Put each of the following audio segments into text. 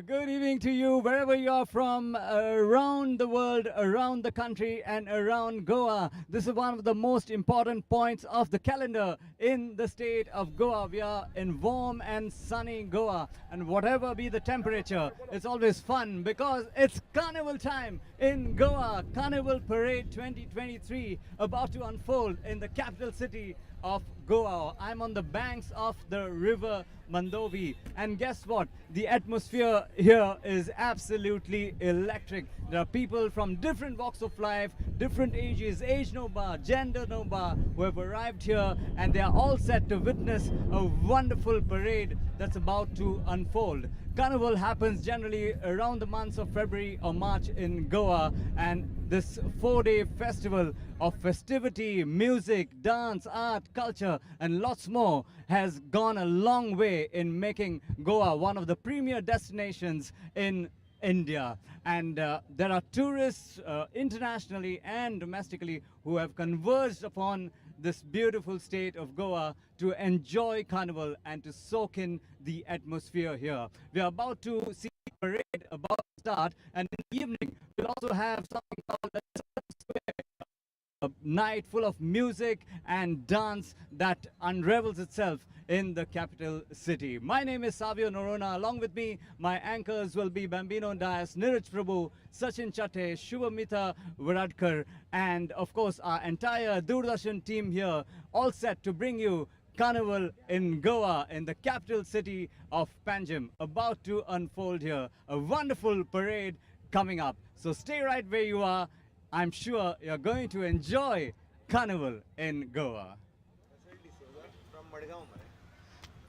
Good evening to you, wherever you are from, around the world, around the country, and around Goa. This is one of the most important points of the calendar in the state of Goa. We are in warm and sunny Goa, and whatever be the temperature, it's always fun because it's carnival time in Goa. Carnival Parade 2023 about to unfold in the capital city of Goa. I'm on the banks of the river Mandovi, and guess what? The atmosphere here is absolutely electric. There are people from different walks of life, different ages, age no bar, gender no bar, who have arrived here, and they are all set to witness a wonderful parade that's about to unfold. Carnival happens generally around the months of February or March in Goa, and this 4-day festival of festivity, music, dance, art, culture, and lots more has gone a long way in making Goa one of the premier destinations in India. And there are tourists internationally and domestically who have converged upon this beautiful state of Goa to enjoy Carnival and to soak in the atmosphere here. We are about to see the parade about to start, and in the evening we'll also have something called the a night full of music and dance that unravels itself in the capital city. My name is Savio Norona. Along with me, my anchors will be Bambino Dias, Niraj Prabhu, Sachin Chatte, Shubhamita Viradkar, and of course our entire Doordarshan team here, all set to bring you Carnival in Goa, in the capital city of Panjim, about to unfold here. A wonderful parade coming up. So stay right where you are. I'm sure you're going to enjoy Carnival in Goa.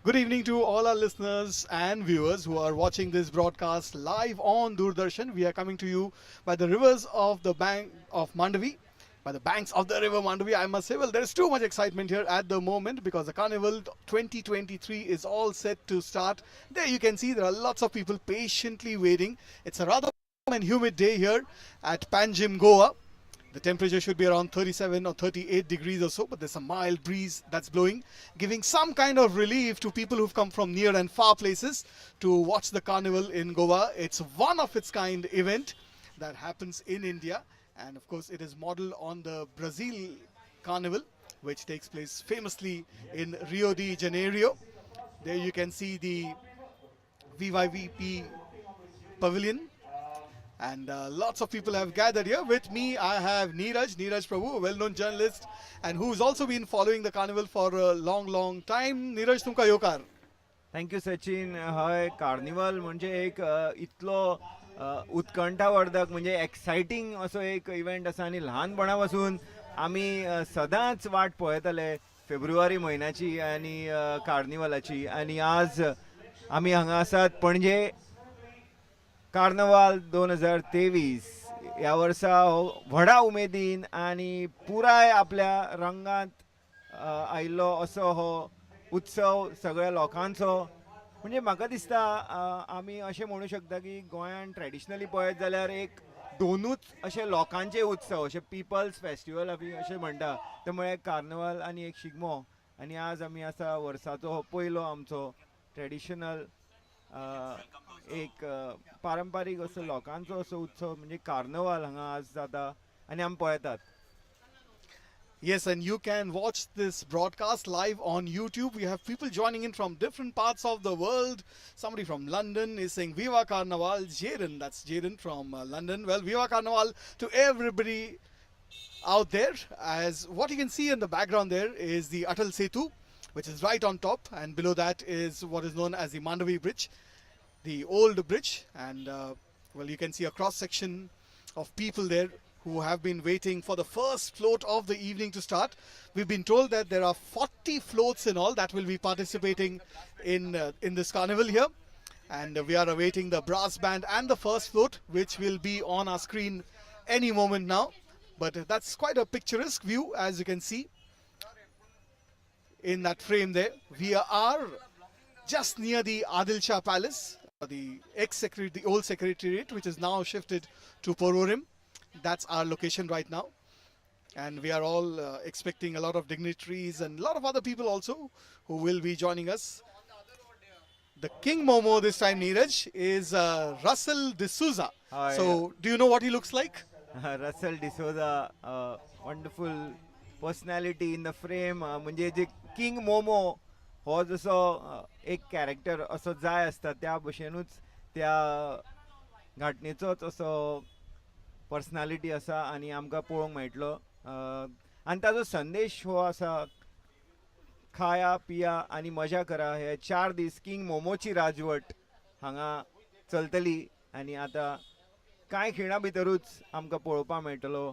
Good evening to all our listeners and viewers who are watching this broadcast live on Doordarshan. We are coming to you by the rivers of the bank of Mandavi, by the banks of the river Mandavi. I must say, well, there's too much excitement here at the moment because the Carnival 2023 is all set to start. There you can see there are lots of people patiently waiting. It's a rather warm and humid day here at Panjim, Goa. The temperature should be around 37 or 38 degrees or so, but there's a mild breeze that's blowing, giving some kind of relief to people who've come from near and far places to watch the Carnival in Goa. It's one of its kind event that happens in India, and of course it is modeled on the Brazil Carnival, which takes place famously in Rio de Janeiro. There you can see the VYVP pavilion. And lots of people have gathered here. With me, I have Niraj Prabhu, a well-known journalist, and who's also been following the carnival for a long time. Niraj, तुमका योकार. Thank you Sachin. हय, carnival म्हणजे एक इतलो उत्कंठावर्धक म्हणजे exciting असो एक event आसा आनी ल्हानपणा पासून आमी सदांच वाट पळयताले फेब्रुवारी म्हयन्याची आनी कार्निवलाची, आनी आज आमी हांगा आसात पणजे कार्नावाल 2023 ह्या वर्सा व्हडा उमेदीन आनी पुराय आपल्या रंगांत आयिल्लो असो हो उत्सव सगळ्या लोकांचो. म्हणजे म्हाका दिसता आमी अशें म्हणू शकता की गोंयान ट्रेडिशनली पळयत जाल्यार एक दोनूच अशे लोकांचे उत्सव, अशे पिपल्स फेस्टिवल आमी अशें म्हणटा, ते म्हळ्यार कार्नावाल आनी एक शिगमो. आनी आज आमी आसा वर्साचो हो पयलो आमचो ट्रेडिशनल एक पारंपारीक असो लोकांचो असो उत्सव म्हणजे कार्नावाल हांगा आज जाता आनी आमी पळयतात. Yes, and you can watch this broadcast live on YouTube. We have people joining in from different parts of the world. Somebody from London is saying Viva Carnaval. Jaden, that's Jaden from London. Well, Viva Carnaval to everybody out there. As what you can see in the background there is the Atal Setu, which is right on top, and below that is what is known as the Mandavi Bridge, the old bridge. And well, you can see a cross section of people there who have been waiting for the first float of the evening to start. We've been told that there are 40 floats in all that will be participating in this carnival here, and we are awaiting the brass band and the first float, which will be on our screen any moment now. But that's quite a picturesque view, as you can see in that frame there. We are just near the Adil Shah Palace, the the old secretariat, which is now shifted to Pororim. That's our location right now, and we are all expecting a lot of dignitaries and a lot of other people also who will be joining us. the King Momo this time, Neeraj, is Russell D'Souza. Hi. So, do you know what he looks like? Russell D'Souza, wonderful personality in the frame. म्हणजे जे king momo हो जसो एक character असो जाय आसता त्या भशेनूच त्या घाटणेचोच असो पर्सनालिटी आसा आनी आमकां पळोवंक मेळटलो. आनी ताजो संदेश हो आसा, खाया पिया आनी मजा करा. हे 4 दीस किंग मोमोची राजवट हांगा चलतली आनी आतां कांय खिणां भितरूच आमकां पळोवपाक मेळटलो.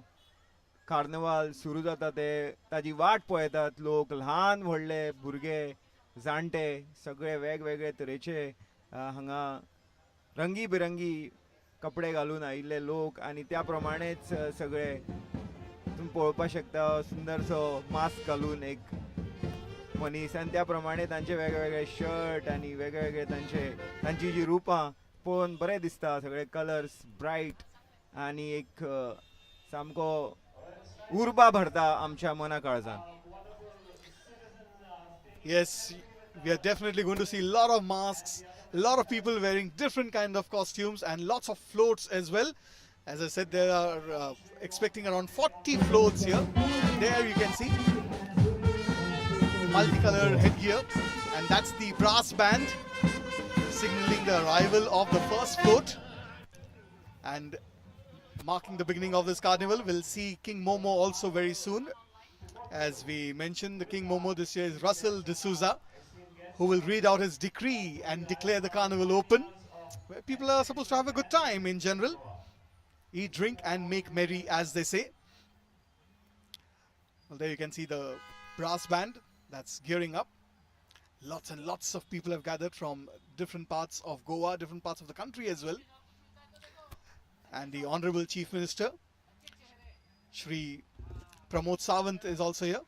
कार्निवाल सुरू जाता ते ताजी वाट पळयतात लोक, ल्हान व्हडले भुरगे जाणटे सगळे वेगवेगळे तरेचे हांगा रंगी बिरंगी कपडे घालून आयिल्ले लोक आनी त्या प्रमाणेच सगळे तुम्ही पळोवपाक शकता सुंदरसो मास्क घालून एक मनीस आनी त्या प्रमाणे तांचे वेगवेगळे शर्ट आनी वेगवेगळे तांची जी रुपां पळोवन बरें दिसता. सगळे कलर्स ब्रायट आनी एक सामको उर्बा भरता आमच्या मना काळजान. Yes, we are definitely going to see a lot of masks, a lot of people wearing different kind of costumes and lots of floats as well. As I said, there are expecting around 40 floats here. There you can see multicolored headgear, and that's the brass band signaling the arrival of the first float. And marking the beginning of this carnival, we'll see King Momo also very soon. As we mentioned, the King Momo this year is Russell D'Souza, who will read out his decree and declare the carnival open, where people are supposed to have a good time in general. Eat, drink and make merry, as they say. Well, there you can see the brass band that's gearing up. Lots and lots of people have gathered from different parts of Goa, different parts of the country as well. And the Honorable Chief Minister, Shri Pramod Sawant, is also here,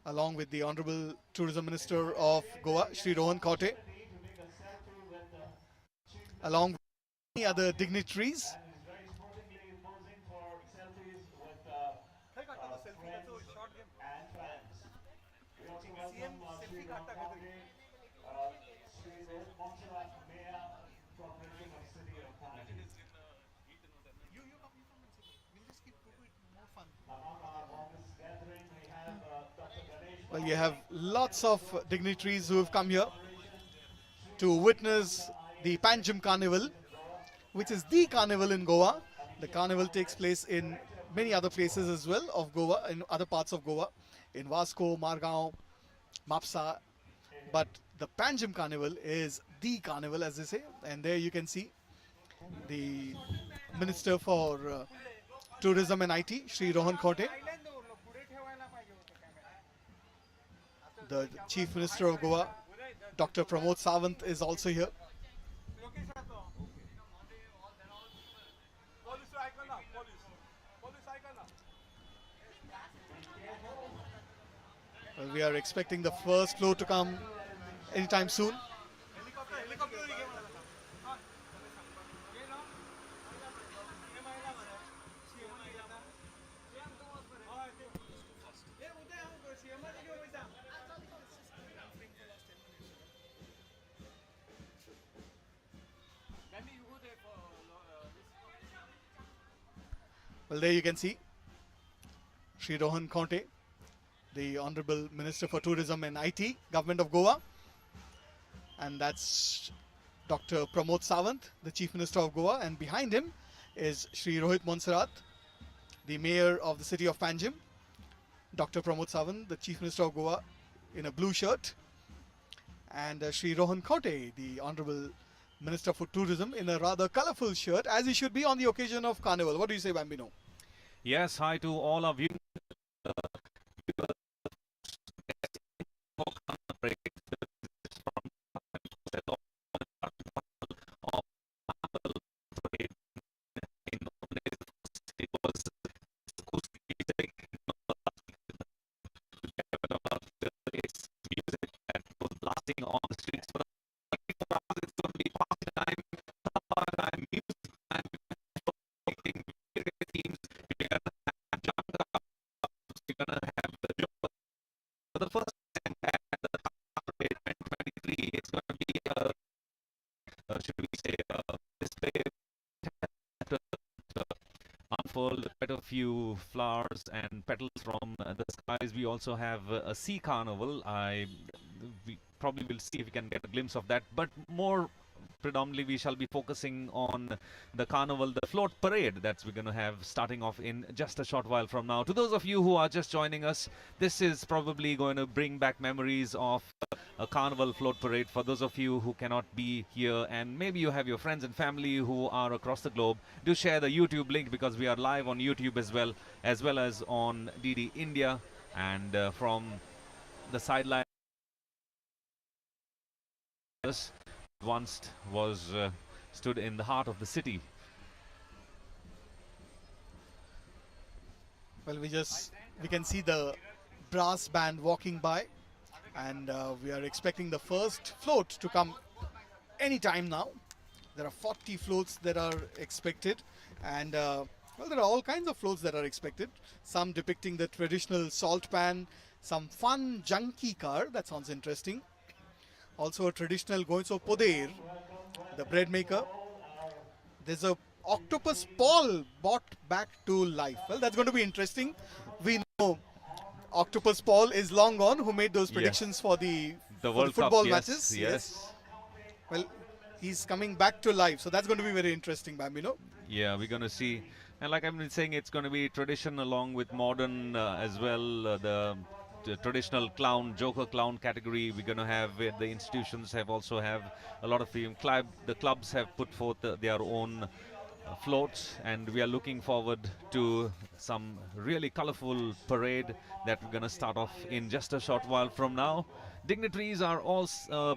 along with the Honorable Tourism Minister of Goa, Shri Rohan Khote, along with many other dignitaries. Well, you have lots of dignitaries who have come here to witness the Panjim Carnival, which is the carnival in Goa. The carnival takes place in many other places as well of Goa, in other parts of Goa, in Vasco, Margao, Mapsa. But the Panjim Carnival is the carnival, as they say. And there you can see the Minister for Tourism and IT, Shri Rohan Khote. The Chief Minister of Goa, Dr. Pramod Sawant, is also here. Well, we are expecting the first float to come anytime soon. Well, there you can see Shri Rohan Khote, the Honorable Minister for Tourism and IT, Government of Goa. And that's Dr. Pramod Sawant, the Chief Minister of Goa. And behind him is Shri Rohit Monsarat, the Mayor of the city of Panjim. Dr. Pramod Sawant, the Chief Minister of Goa, in a blue shirt. And Shri Rohan Khote, the Honorable Minister for Tourism, in a rather colorful shirt, as he should be on the occasion of Carnival. What do you say, Bambino? Yes, hi to all of you. On the streets for 24 hours, it's going to be party time, time, music time, themes. We're going to have unfurled quite a few flowers and petals from the skies. We also have a sea carnival. We probably will see if we can get a glimpse of that, but more predominantly we shall be focusing on the carnival, the float parade that we're going to have starting off in just a short while from now. To those of you who are just joining us, this is probably going to bring back memories of a carnival float parade. For those of you who cannot be here, and maybe you have your friends and family who are across the globe, do share the YouTube link, because we are live on YouTube as well as on DD India. And from the sideline, once was stood in the heart of the city. Well, we can see the brass band walking by, and we are expecting the first float to come any time now. There are 40 floats that are expected, and well, there are all kinds of floats that are expected. Some depicting the traditional salt pan, some fun junkie car, that sounds interesting. Also a traditional Goinso Poder, the bread maker. There's a octopus Paul brought back to life. Well, that's going to be interesting. We know Octopus Paul is long gone, who made those predictions for the World football Cup, matches. Yes. Well, he's coming back to life, so that's going to be very interesting, Bambino. Yeah, we're going to see. And like I've been saying, it's going to be tradition along with modern as well. The traditional clown, Joker clown category we're going to have. The institutions have also have a lot of freedom. The clubs have put forth their own floats, and we are looking forward to some really colorful parade that we're going to start off in just a short while from now. Dignitaries are all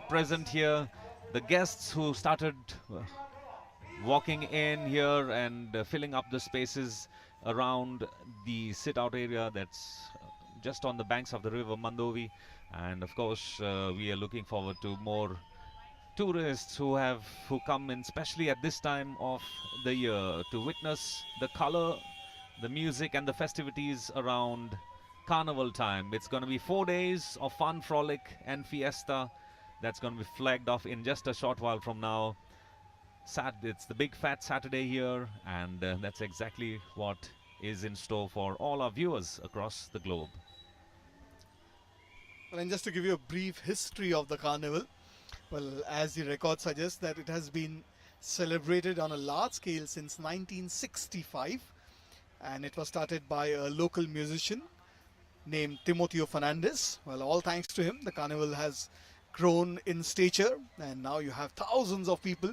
present here. The guests who started walking in here and filling up the spaces around the sit-out area that's just on the banks of the river Mandovi. And of course, we are looking forward to more tourists who come in, especially at this time of the year, to witness the color, the music, and the festivities around carnival time. It's going to be 4 days of fun, frolic, and fiesta. That's going to be flagged off in just a short while from now. It's the big fat Saturday here, and that's exactly what is in store for all our viewers across the globe. Well, and just to give you a brief history of the carnival, well, as the record suggests, that it has been celebrated on a large scale since 1965, and it was started by a local musician named Timoteo Fernandez. Well, all thanks to him, the carnival has grown in stature, and now you have thousands of people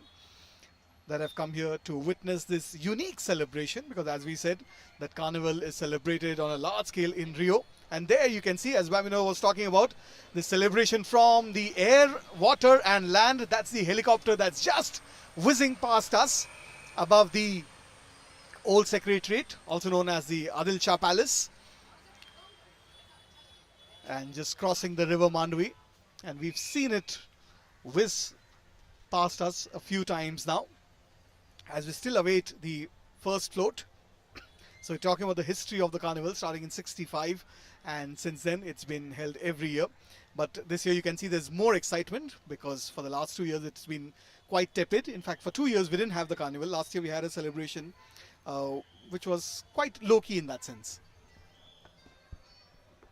that have come here to witness this unique celebration, because as we said, that carnival is celebrated on a large scale in Rio. And there you can see, as Bambino was talking about, the celebration from the air, water and land. That's the helicopter that's just whizzing past us above the old secretariat, also known as the Adil Shah Palace, and just crossing the river Mandvi. And we've seen it whiz past us a few times now, as we still await the first float. So we're talking about the history of the carnival starting in 65, and since then it's been held every year. But this year you can see there's more excitement, because for the last 2 years it's been quite tepid. In fact, for 2 years we didn't have the carnival. Last year we had a celebration which was quite low-key in that sense.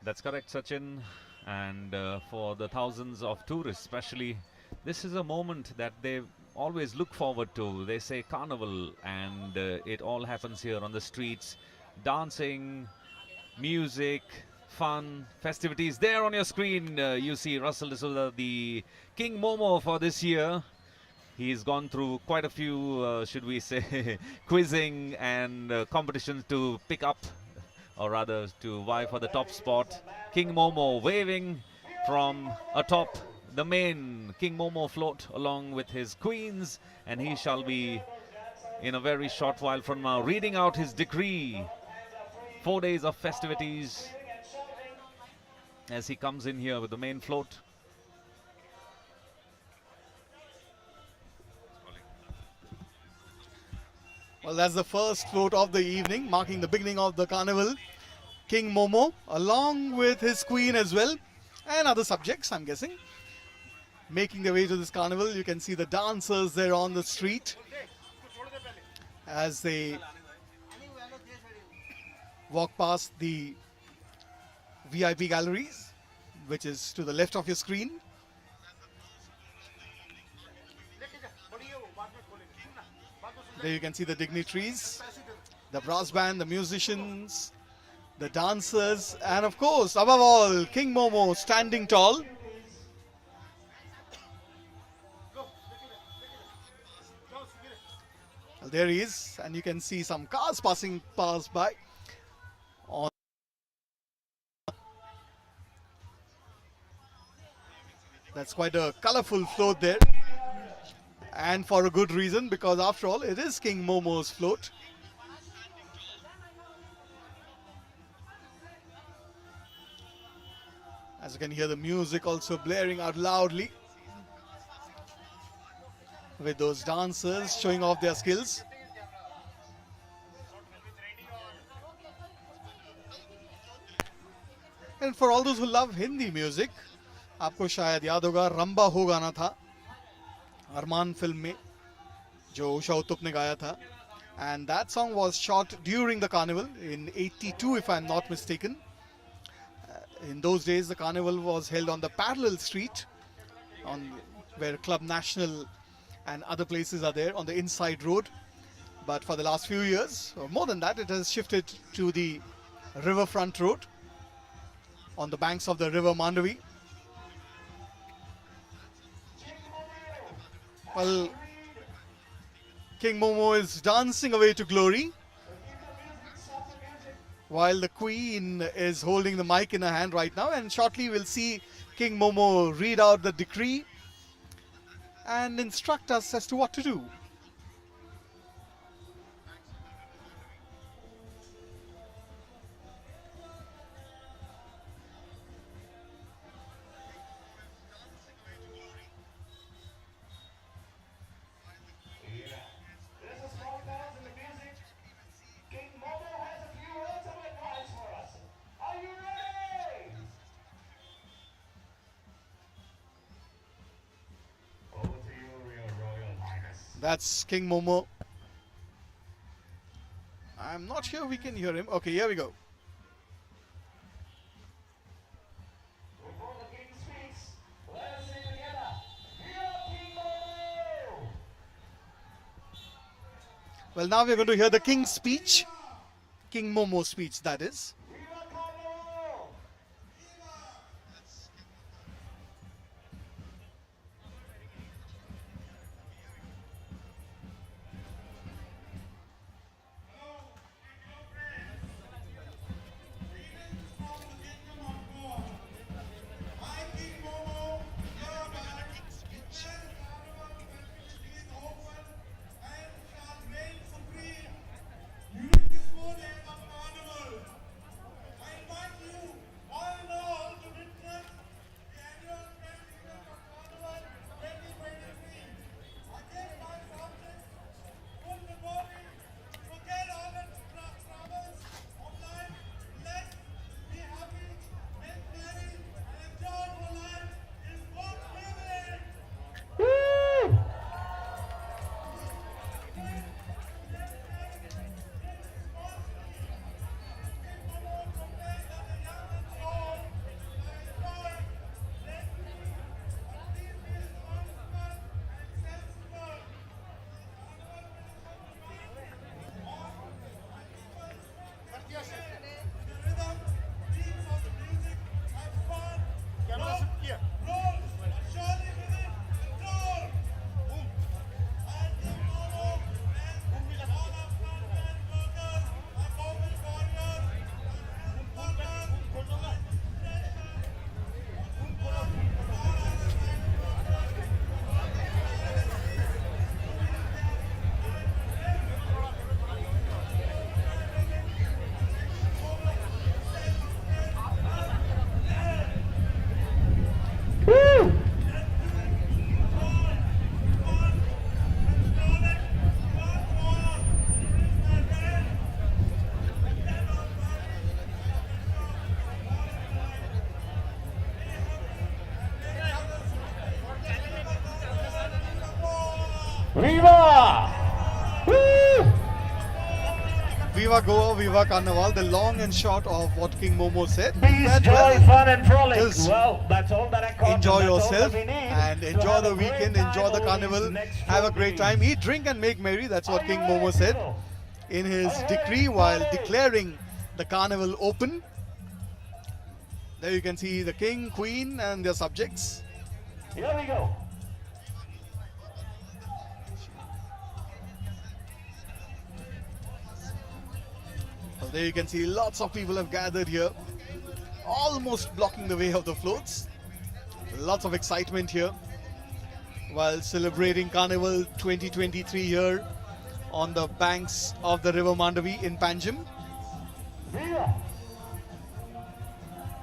That's correct, Sachin. And for the thousands of tourists especially, this is a moment that they always look forward to. They say carnival, and it all happens here on the streets. Dancing, music, fun, festivities. There on your screen you see Russell D'Souza, the King Momo for this year. He's gone through quite a few, should we say, quizzing and competitions to pick up, or rather to vie for the top spot. King Momo waving from atop the main King Momo float along with his queens, and he shall be in a very short while from now reading out his decree. 4 days of festivities as he comes in here with the main float. Well, that's the first float of the evening, marking the beginning of the carnival. King Momo, along with his queen as well, and other subjects, I'm guessing, making their way to this carnival. You can see the dancers there on the street as they walk past the VIP galleries, which is to the left of your screen. There you can see the dignitaries, the brass band, the musicians, the dancers, and of course, above all, King Momo standing tall. Well, there he is, and you can see some cars passing by. On That's quite a colorful float there, and for a good reason, because after all, it is King Momo's float. As you can hear the music also blaring out loudly, with those dancers showing off their skills. And for all those who love Hindi music, आपको शायद याद होगा रंबा हो गाना था अरमान film में जो उषा उत्तुप ने गाया था. And that song was shot during the carnival in 82, if I'm not mistaken. In those days, the carnival was held on the parallel street, on where Club National and other places are there, on the inside road. But for the last few years, or more than that, it has shifted to the riverfront road on the banks of the river Mandavi. Well, King Momo is dancing away to glory, while the Queen is holding the mic in her hand right now, and shortly we'll see King Momo read out the decree and instruct us as to what to do. That's King Momo. I'm not sure we can hear him. Okay, here we go. Well, now we're going to hear the King's speech. King Momo's speech, that is. Viva Goa, Viva Carnival, the long and short of what King Momo said. Peace, But, joy, well, fun and frolic. just Well, that's all that I caught. enjoy and that's all yourself that we need and to enjoy have the a great weekend, time enjoy the over carnival, these next have a 4 great days. time, eat, drink and make merry. That's what Are King you Momo ready, said people? in his Hey, decree while everybody! declaring the carnival open. There you can see the king, queen and their subjects. Here we go. Well, there you can see lots of people have gathered here, almost blocking the way of the floats. Lots of excitement here while celebrating Carnival 2023 here on the banks of the river Mandavi in Panjim. Viva!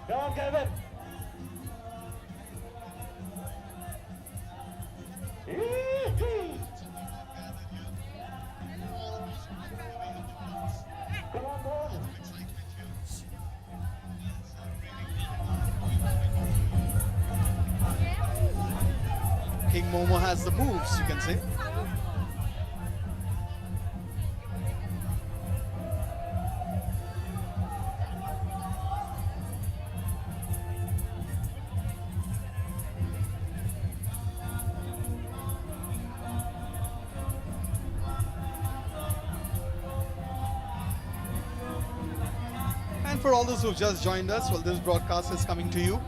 Come on, Kevin. Yee-hee. Come on, boys. King Momo has the moves, you can say. And for all those who just joined us, well, this broadcast is coming to you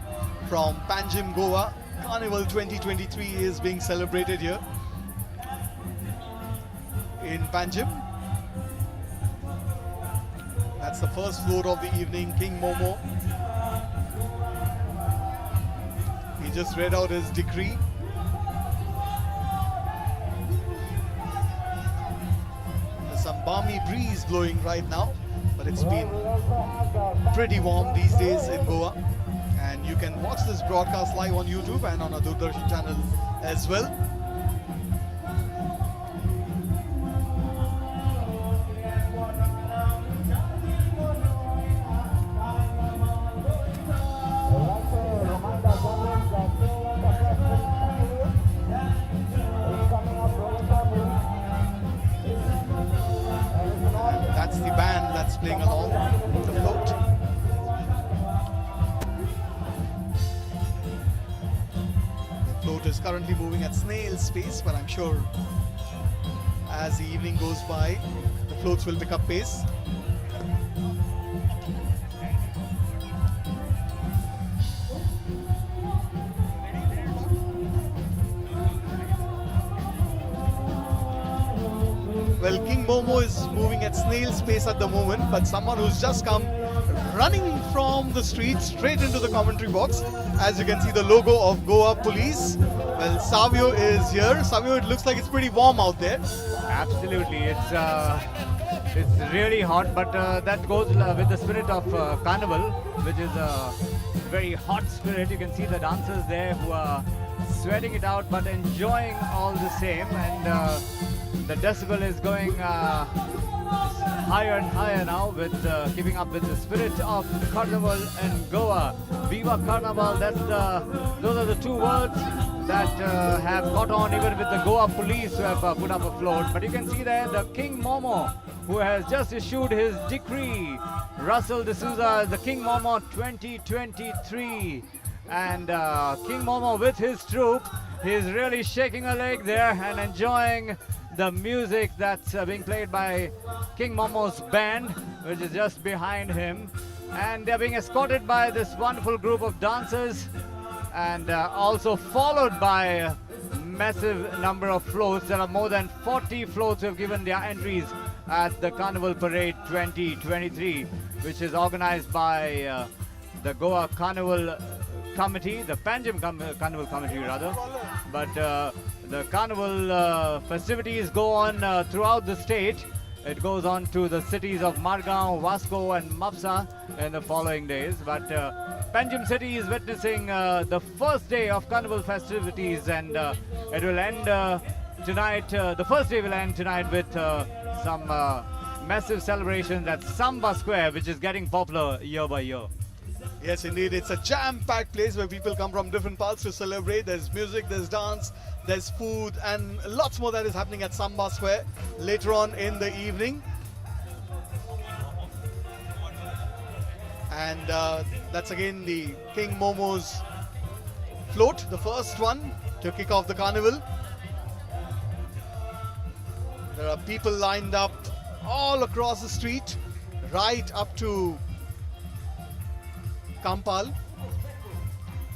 from Panjim, Goa. Carnival 2023 is being celebrated here in Panjim. That's the first float of the evening, King Momo. He just read out his decree. There's some balmy breeze blowing right now, but it's been pretty warm these days in Goa. And you can watch this broadcast live on YouTube and on our Doordarshan channel as well. And that's the band that's playing along the float. Float is currently moving at snail's pace, but I'm sure as the evening goes by, the floats will pick up pace. Well, King Momo is moving at snail's pace at the moment, but someone who's just come running from the street straight into the commentary box. As you can see, the logo of Goa Police. Well, Savio is here. Savio, it looks like it's pretty warm out there. Absolutely, it's really hot, but that goes with the spirit of carnival, which is a very hot spirit. You can see the dancers there who are sweating it out, but enjoying all the same. And the decibel is going higher and higher now, with keeping up with the spirit of carnival in Goa. Viva Carnival. Those are the two words that have caught on even with the Goa police who have put up a float. But you can see there the King Momo, who has just issued his decree. Russell D'Souza, the King Momo 2023. And King Momo with his troupe, he's really shaking a leg there and enjoying the music that's being played by King Momo's band, which is just behind him. And they're being escorted by this wonderful group of dancers, and also followed by a massive number of floats. There are more than 40 floats who have given their entries at the Carnival Parade 2023, which is organized by the Goa Carnival Committee, the Panjim Carnival Committee rather. But the carnival festivities go on throughout the state. It goes on to the cities of Margao, Vasco and Mapsa in the following days. But Panjim city is witnessing the first day of carnival festivities, and it will end tonight. The first day will end tonight with some massive celebrations at Samba Square, which is getting popular year by year. Yes, indeed. It's a jam-packed place where people come from different parts to celebrate. There's music, there's dance, there's food, and lots more that is happening at Samba Square later on in the evening. And that's again the King Momo's float, the first one to kick off the carnival. There are people lined up all across the street, right up to Kampal.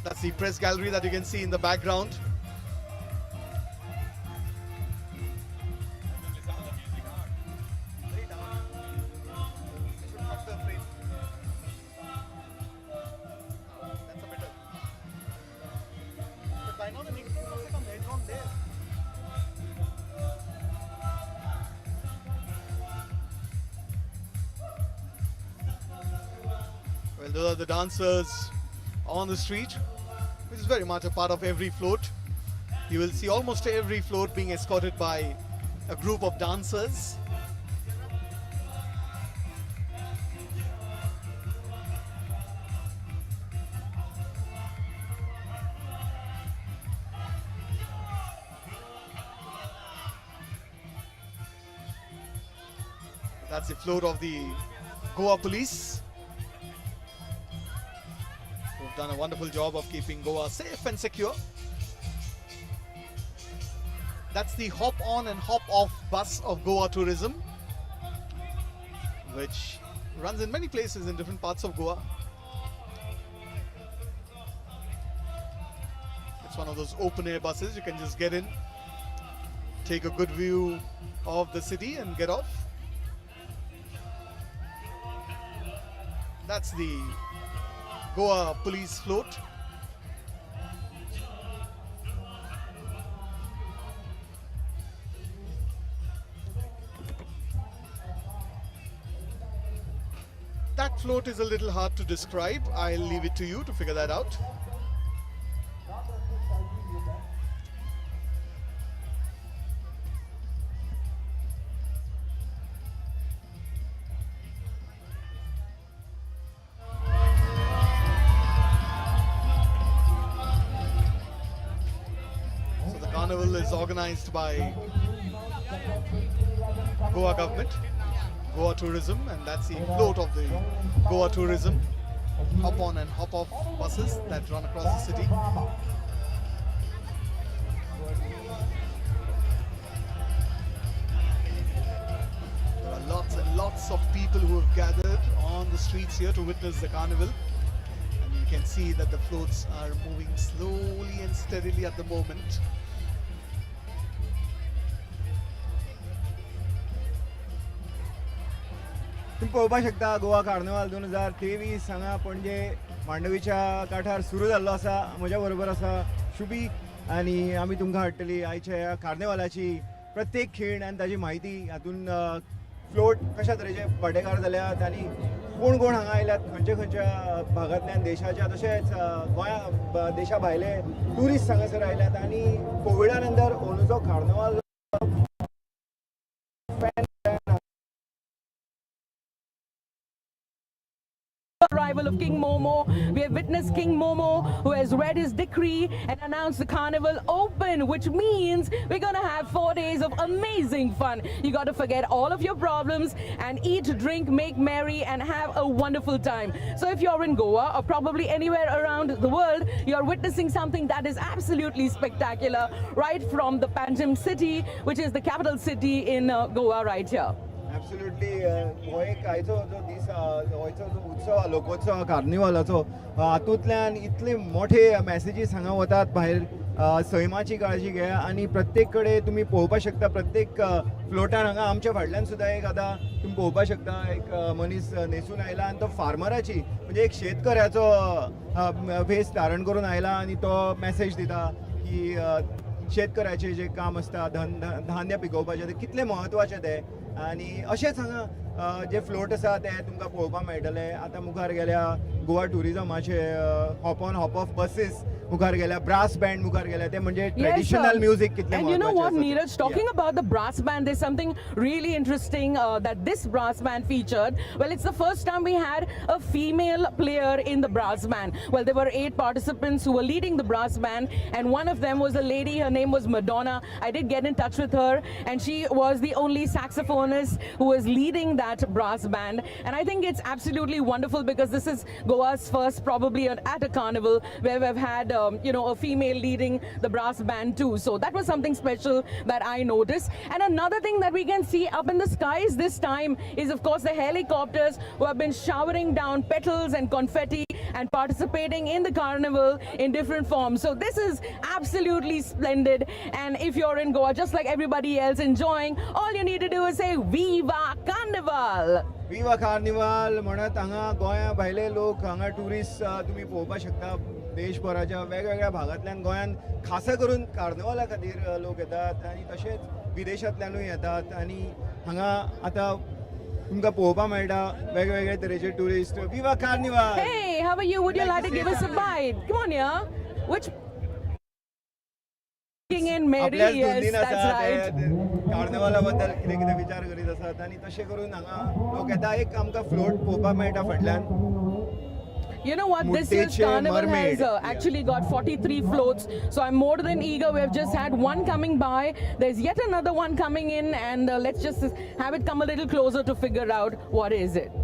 That's the press gallery that you can see in the background. Well, those are the dancers on the street, which is very much a part of every float. You will see almost every float being escorted by a group of dancers. That's the float of the Goa police, who've done a wonderful job of keeping Goa safe and secure. That's the hop on and hop off bus of Goa tourism, which runs in many places in different parts of Goa. It's one of those open air buses. You can just get in, take a good view of the city and get off. That's the Goa police float. That float is a little hard to describe. I'll leave it to you to figure that out. Carnival is organized by Goa government, Goa tourism, and that's the float of the Goa tourism. Hop on and hop off buses that run across the city. There are lots and lots of people who have gathered on the streets here to witness the carnival. And you can see that the floats are moving slowly and steadily at the moment. तुम्ही पळोवपाक शकता Goa carnival 2023 हांगा पणजे मांडवीच्या कांठार सुरू जाल्लो आसा. म्हज्या बरोबर आसा शुभी आनी आमी तुमकां हाडटली आयच्या ह्या कार्निवालाची प्रत्येक खीण आनी ताची म्हायती. हातून फ्लोट कशा तरेचे वांटेकार जाल्यात आनी कोण कोण हांगा आयल्यात, खंयच्या खंयच्या भागांतल्यान देशाच्या तशेंच गोंया देशा भायले ट्युरिस्ट हांगासर आयल्यात. आनी कोविडा नंतर अंदूचो carnival arrival of King Momo. We have witnessed King Momo, who has read his decree and announced the carnival open, which means we're gonna have 4 days of amazing fun. You got to forget all of your problems and eat, drink, make merry and have a wonderful time. So if you're in Goa or probably anywhere around the world, you're witnessing something that is absolutely spectacular right from the Panjim city, which is the capital city in Goa right here. Absolutely हो एक आयचो जो दीस गोंयचो जो उत्सव लोकोत्सव कार्निवालाचो हातूंतल्यान इतले मोठे मॅसेजीस हांगा वतात भायर. सैमाची काळजी घ्या आनी प्रत्येक कडेन तुमी पळोवपाक शकता प्रत्येक फ्लोटान हांगा आमच्या फाटल्यान सुद्दां एक आतां तुमी पळोवपाक शकता एक मनीस न्हेसून आयला आनी तो फार्मराची म्हणजे एक शेतकऱ्याचो भेस धारण करून आयला आनी तो मॅसेज दिता की शेतकऱ्याचें जें काम आसता धान्य पिकोवपाचें तें कितलें म्हत्वाचें तें. आनी अशेंच हांगा जे फ्लोट आसा ते तुमकां पळोवपाक मेळटले. आतां मुखार गेल्या गोवा टुरिझमाचे hop on hop off buses मुखार गेल्या, ब्रास बँड मुखार गेल्या, ते म्हणजे ट्रेडिशनल म्युझिक कितले And you know what, महत्वाचे Neeraj, talking about the brass band, there's something really interesting that this brass band featured. Well, it's the first time we had a female player in the brass band. Well, there were 8 participants who were leading the brass band, and one of them was a lady. Her name was Madonna. I did get in touch with her, and she was the only saxophonist who was leading that brass band. And I think it's absolutely wonderful because this is Goa's first, probably at a carnival, where we've had a female leading the brass band too. So that was something special that I noticed. And another thing that we can see up in the skies this time is, of course, the helicopters who have been showering down petals and confetti and participating in the carnival in different forms. So this is absolutely splendid. And if you're in Goa, just like everybody else enjoying, all you need to do is say Viva Carnival. विवा carnival म्हणत हांगा गोंया भायले लोक हांगा tourist तुम्ही पळोवपाक शकता. देशभराच्या वेगवेगळ्या भागांतल्यान गोंयान खासा करून कार्निवाला खातीर लोक येतात आनी तशेंच विदेशांतल्यानूय येतात आनी हांगा आतां तुमकां पळोवपाक मेळटा वेगवेगळे तरेचे टुरिस्ट. विवा carnival. Hey, how are you? Would you like to give us a bite? Come on, yeah. Which in Mary? आपल्याच Yes, धुंदीन that's आसा right. ते कार्निवाला बद्दल कितें कितें विचार करीत आसात आनी तशें करून हांगा लोक येता. एक आमकां फ्लोट पळोवपाक मेळटा फाटल्यान. You know what? This year's Mutteche carnival mermaid. has actually got 43 floats. So I'm more than eager. We've just had one coming by. There's yet another one coming in, and let's just have it come a little closer to figure out what is it.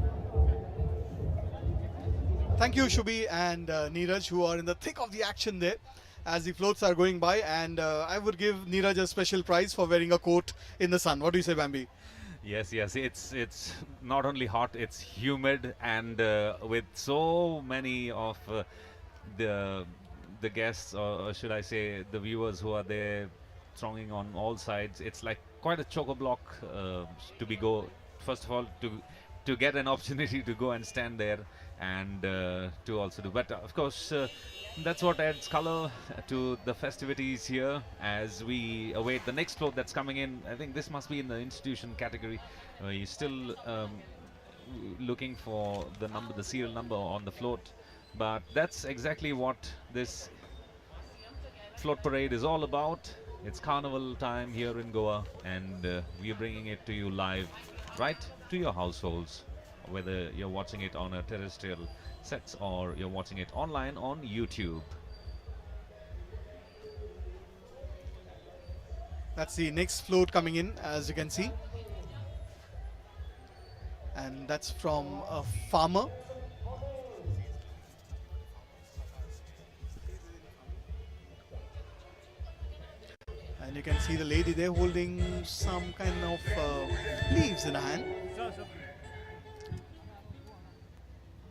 Thank you, Shubhi and Neeraj, who are in the thick of the action there as the floats are going by. And I would give Neeraj a special prize for wearing a coat in the sun. What do you say, Bambi? Yes, yes, it's not only hot, it's humid, and with so many of the guests, or should I say the viewers who are there thronging on all sides, it's like quite a chock-a-block first of all to get an opportunity to go and stand there and to also do. But of course, that's what adds color to the festivities here as we await the next float that's coming in. I think this must be in the institution category. You're still looking for the serial number on the float, but that's exactly what this float parade is all about. It's carnival time here in Goa, and we are bringing it to you live, right to your households, whether you're watching it on a terrestrial sets or you're watching it online on YouTube. That's the next float coming in, as you can see. And that's from a farmer. And you can see the lady there holding some kind of leaves in her hand.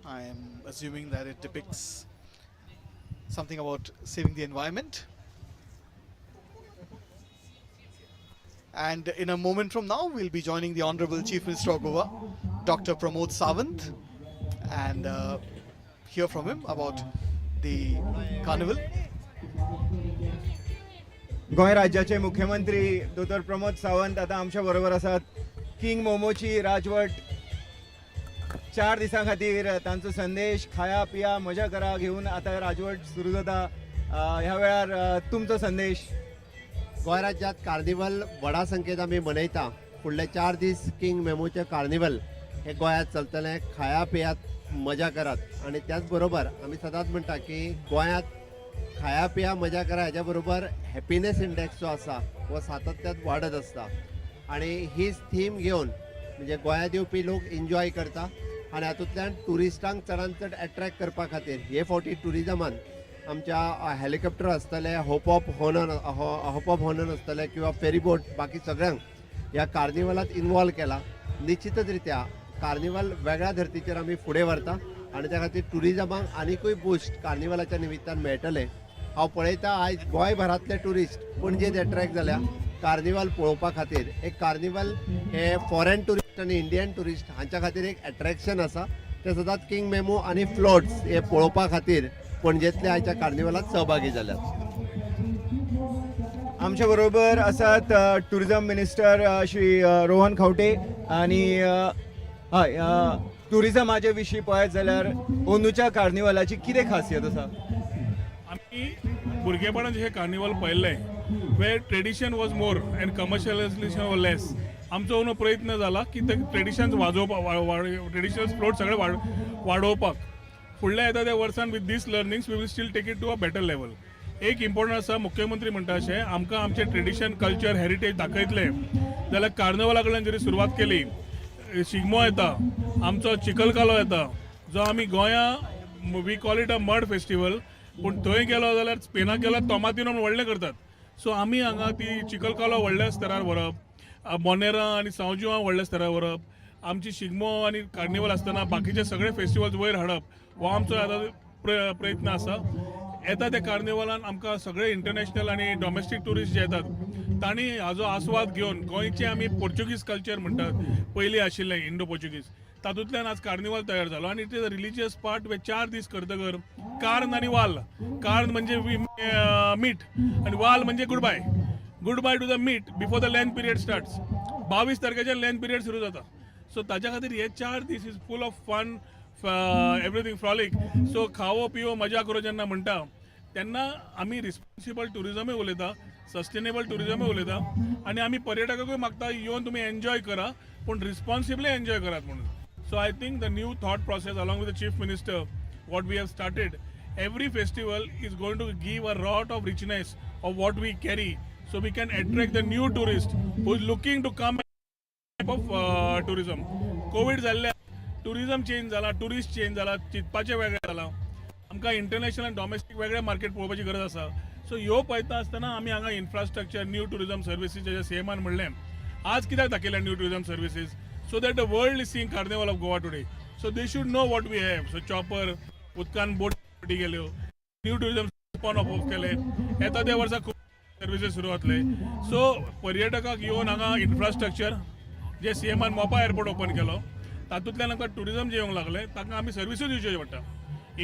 I am assuming that it depicts something about saving the environment. And in a moment from now, we'll be joining the Honorable Chief Minister of Goa, Dr. Pramod Sawant, and hear from him about the carnival. Goa राज्याचे मुख्यमंत्री दोतोर प्रमोद सावंत आता आमच्या बरोबर आसात. King मोमोची राजवट 4 दिसां खातीर तांचो संदेश खाया पिया मजा करा घेऊन आता राजवट सुरू जाता. ह्या वेळार तुमचो संदेश. गोंय राज्यांत कार्निवल व्हडा संख्येन आमी मनयता. फुडले 4 दीस किंग मेमोचे कार्निवल हे गोंयांत चलतले. खाया पियात मजा करात आनी त्याच बरोबर आमी सदांच म्हणटा की गोंयांत खाया पिया मजा करा हेच्या बरोबर हॅपिनेस इंडेक्स जो आसा हो सातत्यान वाडत आसता आनी हीच थीम घेवन म्हणजे गोंयांत येवपी लोक एन्जॉय करता आनी हातूंतल्यान टुरिस्टांक चडांत चड एट्रॅक्ट करपा खातीर हे फावटी टुरिजमान आमच्या हेलिकॉप्टर आसतले, होप ऑफ हॉनन आसतले किंवा फेरीबोट बाकी सगळ्यांक ह्या कार्निवलांत इन्वॉल्व केला. निश्चितच रित्या कार्निवल वेगळ्या धर्तीचेर आमी फुडें व्हरता आनी त्या खातीर टुरिजमाक आनीकूय बूस्ट कार्निवलाच्या निमित्तान मेळटलें. हांव पळयता आयज गोंयभरांतले ट्युरिस्ट पणजेंत एट्रॅक्ट जाल्या कार्निवल पळोवपा खातीर. एक कार्निवल हे फॉरेन ट्युरिस्ट आनी इंडियन ट्युरिस्ट हांच्या खातीर एक एट्रॅक्शन आसा. ते सदांच किंग मेमो आनी फ्लोट्स हे पळोवपा खातीर पणजेंतले आयच्या कार्निवलांत सहभागी जाल्यात. आमच्या बरोबर आसात टुरिझम मिनिस्टर श्री रोहन खंवटे आनी हय टुरिजमाचे विशीं पळयत जाल्यार अंदूच्या कार्निवलाची कितें खासियत आसा? आम्ही भुरगेपणात हे कार्निवल पळयल्लें वेर tradition was more and commercialisation was less. आमचो अंदू प्रयत्न जाला की ते ट्रेडिशन्स वाजोवपाक ट्रेडिशनल फ्लोट सगळे वाडोवपाक. फुडल्या येता त्या वर्सान with these learnings we will still take it to a better level. एक इम्पॉर्टंट आसा, मुख्यमंत्री म्हणटा अशें आमकां आमचे ट्रेडिशन कल्चर हेरिटेज दाखयतले जाल्यार कार्निवला कडल्यान जरी सुरवात केली, शिगमो येता, आमचो चिखल कालो येता, जो आमी गोंया we call it a mud festival, पूण थंय गेलो जाल्यार स्पेनाक गेल्यार टोमाटिनो व्हडलें करतात. सो आमी हांगा ती चिखल कालो व्हडल्या स्तरार व्हरप, बोनेरा आनी सांवजुआं व्हडल्या स्तरार व्हरप, आमची शिगमो आनी कार्निवल आसतना बाकीचे सगळे फेस्टिवल्स वयर हाडप, हो आमचो आतां प्रयत्न आसा. येता त्या कार्निवलान आमकां सगळे इंटरनॅशनल आनी डॉमेस्टीक टुरिस्ट जे येतात तांणी हाजो आस्वाद घेवन गोंयचे आमी पोर्चुगीज कल्चर म्हणटात पयलीं आशिल्लें इंडो पोर्चुगीज, तातूंतल्यान आज कार्निवल तयार जालो आनी it is a religious part वे 4 दीस करतकर कार्न आनी वाल. कार्न म्हणजे मीठ आनी वाल म्हणजे good bye to the meat before the lent period starts. 22 तारखेच्यान लँड पिरियड सुरू जाता. सो ताच्या खातीर हे 4 दीस is full of fun, everything frolic. So खावो पिवो मजा करो जेन्ना म्हणटा तेन्ना आमी रिस्पॉन्सिबल टुरिजमूय उलयता, सस्टेनेबल टुरिजमूय उलयता आनी आमी पर्यटकांकूय मागता येवन तुमी एन्जॉय करा, पूण रिस्पॉन्सिबली एन्जॉय करात म्हणून. So I think the new thought process along with the Chief Minister, what we have started, every festival is going to give a lot of richness of what we carry, so we can attract the new tourist who is looking to come type of tourism. COVID झाले, tourism change झाला, tourist change झाला, चिंतपाचें वेगळें जाला, आमकां international आनी domestic वेगळे market पळोवपाची गरज आसा. सो ह्यो पळयता आसतना आमी हांगा इन्फ्रास्ट्रक्चर न्यू टुरिजम सर्विसीस जे सीएमान म्हणलें, आज कित्याक दाखयल्या new tourism services? So that the world is seeing Carnival of Goa today. So they should know what we have. So chopper, उदकान बोट गेल्यो, न्यू टुरिजम स्पॉन ऑफ केले, येता त्या वर्सा खूब सर्विसीस सुरू जातले. सो पर्यटकाक येवन हांगा इन्फ्रास्ट्रक्चर जे सीएमान मोपा एअरपोर्ट ओपन केलो, तातूंतल्यान आमकां टुरिजम जे येवंक लागले, ताका आमी सर्विसूय दिवच्यो पडटा.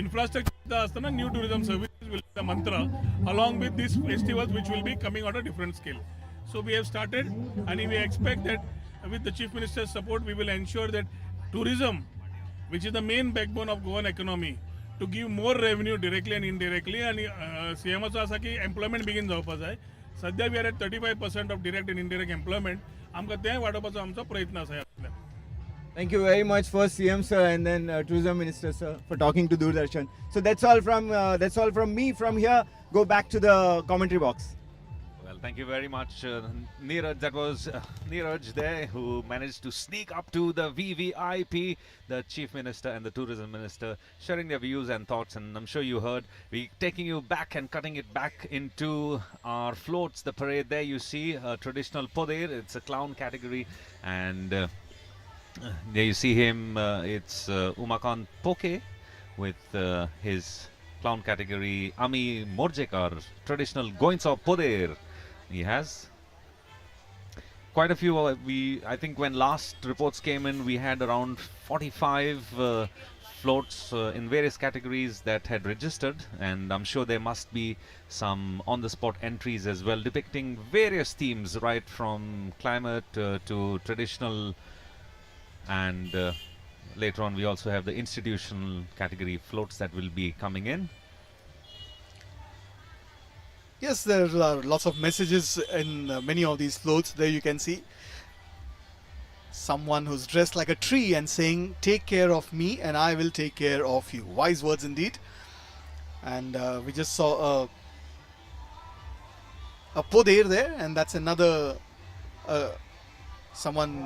इन्फ्रास्ट्रक्चर आसतना new tourism service will be the मंत्र along with these festivals which will be coming on a different scale. So we have started and we expect that with the Chief Minister's support we will ensure that tourism, which is the main backbone of Goan economy, to give more revenue directly and indirectly, and CMचो आसा की employment बेगीन जावपा जाय. सध्या we are at 35% of direct and indirect employment. आमकां तें वाडोवपाचो आमचो प्रयत्न आसा. Thank you very much for CM sir and then Tourism Minister sir for talking to Doordarshan. So that's all from me. From here, go back to the commentary box. Well, thank you very much, Neeraj. That was Neeraj there, who managed to sneak up to the VVIP, the Chief Minister and the Tourism Minister, sharing their views and thoughts. And I'm sure you heard, we taking you back and cutting it back into our floats. The parade there, you see a traditional poder. It's a clown category, and there you see him. It's Umakant Poke with his clown category. Ami Morjekar, traditional Goinsa Poder. He has quite a few. I think when last reports came in, we had around 45 floats in various categories that had registered, and I'm sure there must be some on-the-spot entries as well, depicting various themes, right from climate to traditional. And later on we also have the institutional category floats that will be coming in. Yes, there are lots of messages in many of these floats. There you can see someone who's dressed like a tree and saying, "Take care of me and I will take care of you." Wise words indeed. And we just saw a poder there, and that's another someone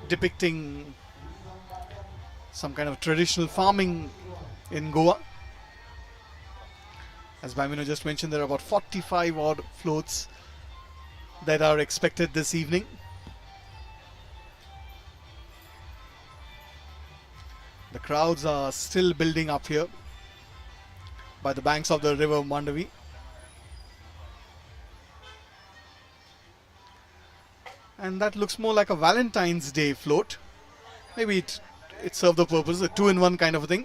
depicting some kind of traditional farming in Goa. As Bamino just mentioned, there are about 45 odd floats that are expected this evening. The crowds are still building up here by the banks of the river Mandavi. And that looks more like a Valentine's Day float. Maybe it served the purpose, a two-in-one kind of a thing.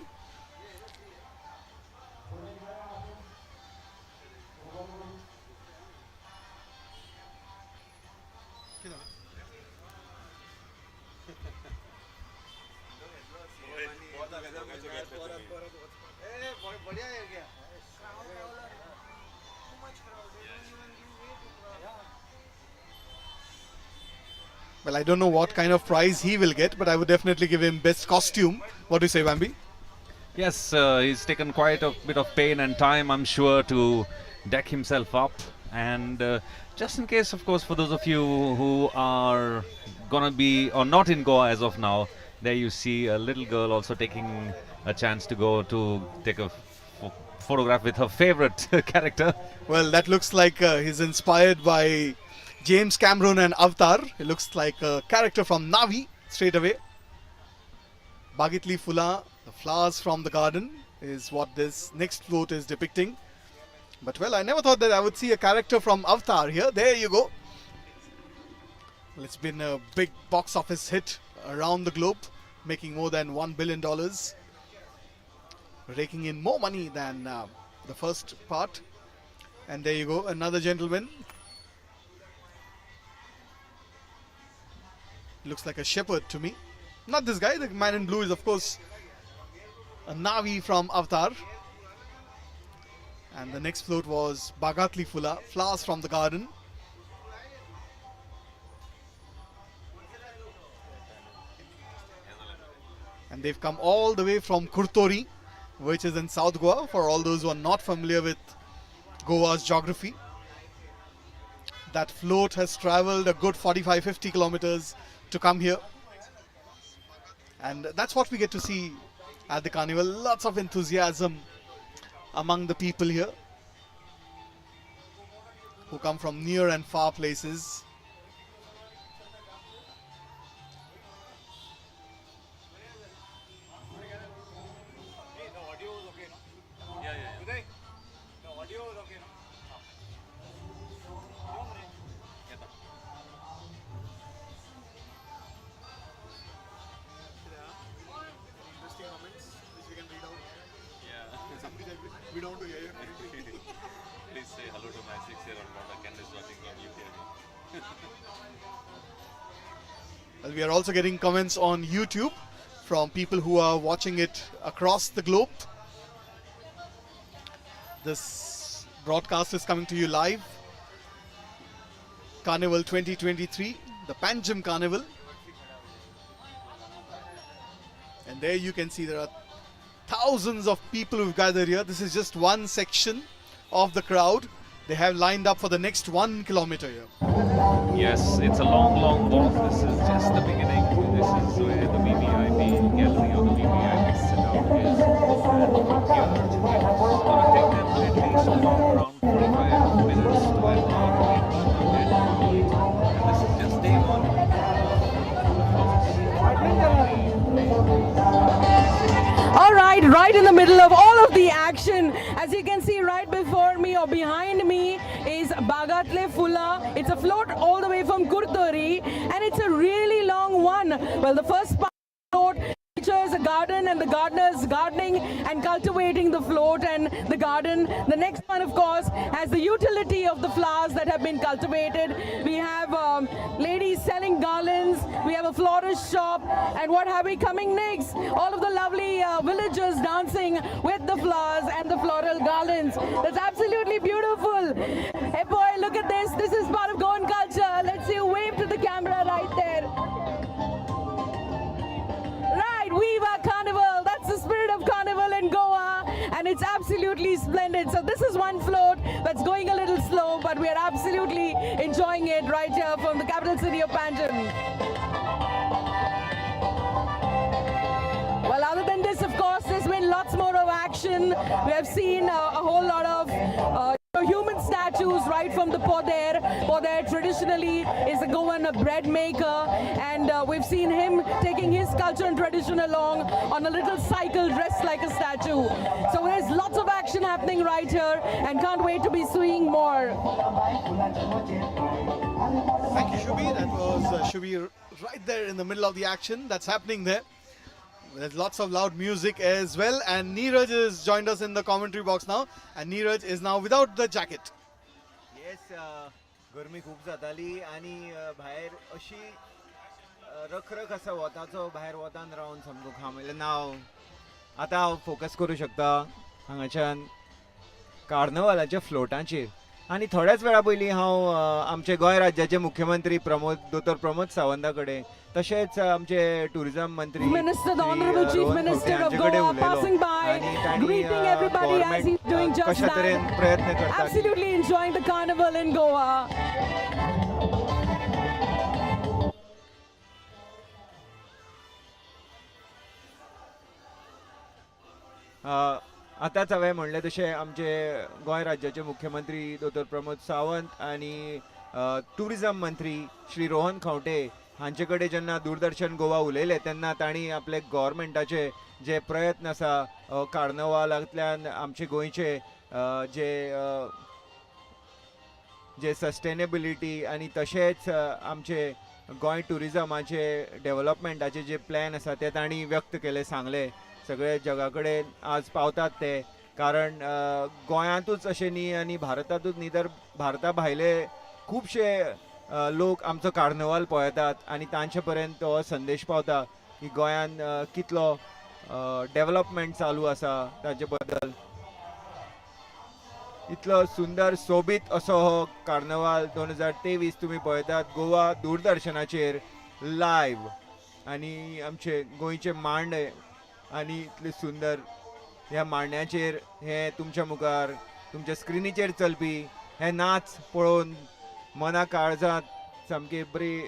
Well, I don't know what kind of prize he will get, but I would definitely give him best costume. What do you say, Bambi? Yes, he's taken quite a bit of pain and time, I'm sure, to deck himself up. And just in case, of course, for those of you who are gonna be or not in Goa as of now, there you see a little girl also taking a chance to go to take a photograph with her favorite character. Well, that looks like he's inspired by James Cameron and Avatar. It looks like a character from Navi straight away. Bagitli Fula, the flowers from the garden, is what this next float is depicting. But well, I never thought that I would see a character from Avatar here. There you go. Well, it's been a big box office hit around the globe, making more than $1 billion, raking in more money than the first part. And there you go, another gentleman. Looks like a shepherd to me. Not this guy, the man in blue is of course a Navi from Avatar. And the next float was Bagatli Fula, flowers from the garden. And they've come all the way from Kurtori, which is in South Goa, for all those who are not familiar with Goa's geography. That float has traveled a good 45-50 kilometers to come here. And that's what we get to see at the carnival. Lots of enthusiasm among the people here who come from near and far places. We don't hear you. Please say hello to my 6-year-old daughter Candice watching from UK. Well, we are also getting comments on YouTube from people who are watching it across the globe. This broadcast is coming to you live. Carnival 2023, the Panjim Carnival. And there you can see there are thousands of people who've gathered here. This is just one section of the crowd. They have lined up for the next 1 kilometer here. Yes, it's a long, long walk. This is just the beginning. This is where the VVIP gallery or the VVIP sit-down is. And from here, it's going to take them at least around 45 minutes to an hour. And this is just day one. All right in the middle of all of the action, as you can see right before me or behind me is Bagatle Fula. It's a float all the way from Kurtori, and it's a really long one. Well, the first part of the float features a garden and the gardeners gardening and cultivating the float and the garden. The next one, of course, has the utility of the flowers that have been cultivated. We have ladies selling garlands. We have a florist shop. And what have we coming next? All of the lovely villagers dancing with the flowers and the floral garlands. That's absolutely beautiful. Hey boy, look at this. This is part of Goan culture. Let's see you wave to the camera right there. Right, Viva Carnival. That's the spirit of Carnival in Goa, and it's absolutely splendid. So this is one float that's going a little slow, but we are absolutely enjoying it right here from the capital city of Panjim. Well, other than this, of course, there's been lots more of action. We have seen a whole lot of human statues right from the Poder. Poder traditionally is a Goan bread maker, and we've seen him taking his culture and tradition along on a little cycle dressed like a statue. So there's lots of action happening right here, and can't wait to be seeing more. Thank you, Shubi. That was Shubi right there in the middle of the action that's happening there. There's lots of loud music as well, and Neeraj has joined us in the commentary box now, and Neeraj is now without the jacket. Yes गरमी खूप जाताली आनी भायर अशी रखरख आसा वताचो भायर वतान रावन सामको खामयलें नाव आतां हांव फोकस करूं शकता हांगाच्यान कार्नवालाच्या फ्लोटांचेर आणि थोड्याच वेळा पयलीं हांव आमचे गोंय राज्याचे मुख्यमंत्री दोतोर प्रमोद सावंता कडेन तशेंच आमचे टुरिझम मंत्री Minister, the Shri, Honorable Chief Rohan Minister Khaunte of हांचे कडेन Goa, उलयलो. passing by, आणि तांणी, greeting everybody as he's doing government, just कशा तरेन that. प्रयत्न करता की Absolutely enjoying the carnival in Goa. आतांच हांवें म्हणलें तशें आमचे गोंय राज्याचे मुख्यमंत्री दोतोर प्रमोद सावंत आनी टुरिझम मंत्री श्री रोहन खंवटे हांचे कडेन जेन्ना दूरदर्शन गोवा उलयले तेन्ना तांणी आपले गव्हर्मेंटाचे जे प्रयत्न आसा कार्नवालांतल्यान आमचे गोंयचे जे सस्टेनेबिलिटी आनी तशेंच आमचे गोंय टुरिझमाचे डेव्हलपमेंटाचे जे प्लॅन आसा ते तांणी व्यक्त केले सांगले सगळे जगा कडेन आज पावतात ते कारण गोंयांतूच अशें न्ही आनी भारतांतूच न्ही तर भारता भायले खुबशे लोक आमचो कार्नवाल पळयतात आनी तांचे पर्यंत हो संदेश पावता की गोंयान कितलो डेव्हलपमेंट चालू आसा ताचे बद्दल इतलो सुंदर सोबीत असो हो कार्नवाल 2023 तुमी पळयतात गोवा दूरदर्शनाचेर लायव्ह आनी आमचे गोंयचे मांडे आनी इतले सुंदर ह्या मांड्याचेर हे तुमच्या मुखार तुमच्या स्क्रिनीचेर चलपी हे नाच पळोवन मना काळजांत सामकी बरी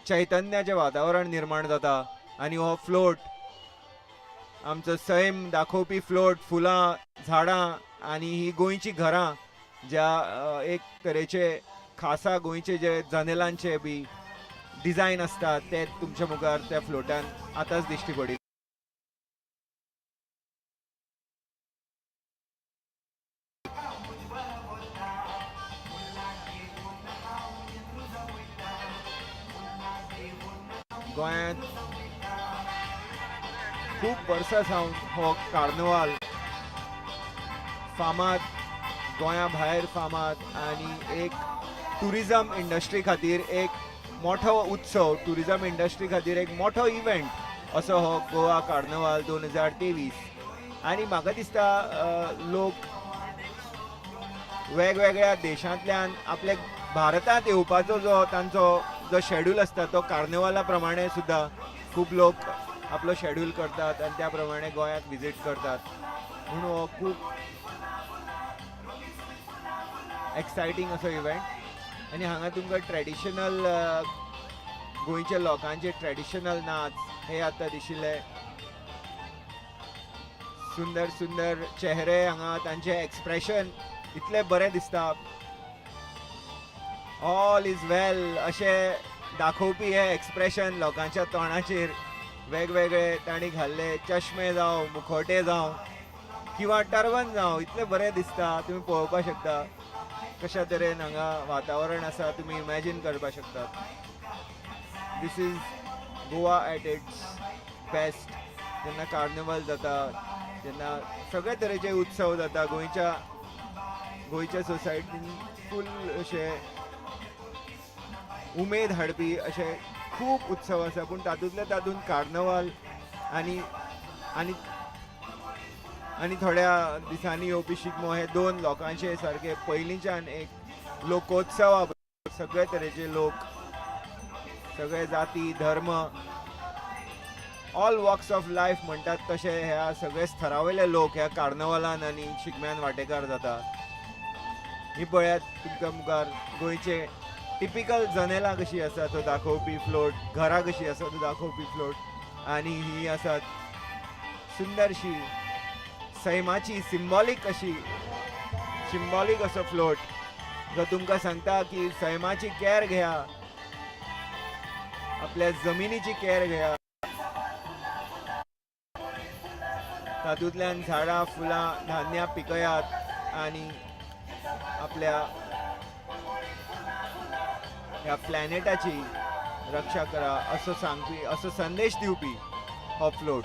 चैतन्याचें वातावरण निर्माण जाता आनी हो फ्लोट आमचो सैम दाखोवपी फ्लोट फुलां झाडां आनी ही गोंयची घरां ज्या एक तरेचे खासा गोंयचे जे जनेलांचे बी डिझायन आसतात ते तुमच्या मुखार त्या फ्लोटान आतांच दिश्टी पडले. गोंयांत खूब वर्सां सावन हो कार्नवाल फामाद गोंया भायर फामाद आनी एक टुरिझम इंडस्ट्री खातीर एक मोठो उत्सव टुरिझम इंडस्ट्री खातीर एक मोठो इव्हेंट असो हो गोवा कार्नवाल 2023 आनी म्हाका दिसता लोक वेगवेगळ्या देशांतल्यान आपले भारतांत येवपाचो जो तांचो जो शेड्यूल आसता तो कार्नवाला प्रमाणे सुद्दां खूब लोक आपलो शेड्यूल करतात आनी त्या प्रमाणे गोंयाक विजीट करतात म्हणून हो खूब एक्सायटींग असो इव्हेंट आनी हांगा तुमकां ट्रेडिशनल गोंयच्या लोकांचे ट्रेडिशनल नाच हे आतां दिशिल्ले सुंदर सुंदर चेहरे हांगा तांचे एक्सप्रेशन इतले बरे दिसता ऑल इज वेल अशें दाखोवपी हे एक्सप्रेशन लोकांच्या तोंडाचेर वेगवेगळे तांणी घाल्ले चश्मे जावं मुखोटे जावं किंवा टर्बन जावं इतले बरे दिसता तुमी पळोवपाक शकता कशा तरेन हांगा वातावरण आसा तुमी इमॅजीन करपाक शकतात this is Goa at its best जेन्ना कार्निवल जाता जेन्ना सगळे तरेचे उत्सव जाता गोंयच्या सोसायटीन फूल अशे उमेद हाडपी अशे खूब उत्सव आसा पूण तातूंत कार्नवाल आनी आनी आनी थोड्या दिसांनी येवपी शिगमो हे दोन लोकांचे सारके पयलींच्यान एक लोकोत्सवा सगळे तरेचे लोक सगळे जाती धर्म ऑल वॉक्स ऑफ लायफ म्हणटात तशे ह्या सगळे स्तरावयले लोक ह्या कार्नवालान आनी शिगम्यान वांटेकार जाता ही पळयात तुमकां मुखार गोंयचे टिपिकल जनेलां कशी आसा तो दाखोवपी फ्लोट घरां कशी आसा तो दाखोवपी फ्लोट आनी ही आसात सुंदरशी सैमाची सिंबॉलीक असो फ्लोट जो तुमकां सांगता की सैमाची कॅर घेया आपल्या जमिनीची कॅर घेया तातूंतल्यान झाडां फुलां धान्यां पिकयात आनी आपल्या ह्या प्लॅनेटाची रक्षा करा असो सांगपी असो संदेश दिवपी हो float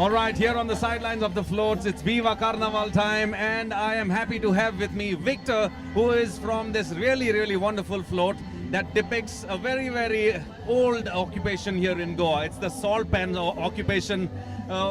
All right, here on the sidelines of the floats, it's Viva Carnival time, and I am happy to have with me Victor, who is from this really, really wonderful float that depicts a very, very old occupation here in Goa. It's the salt pan occupation.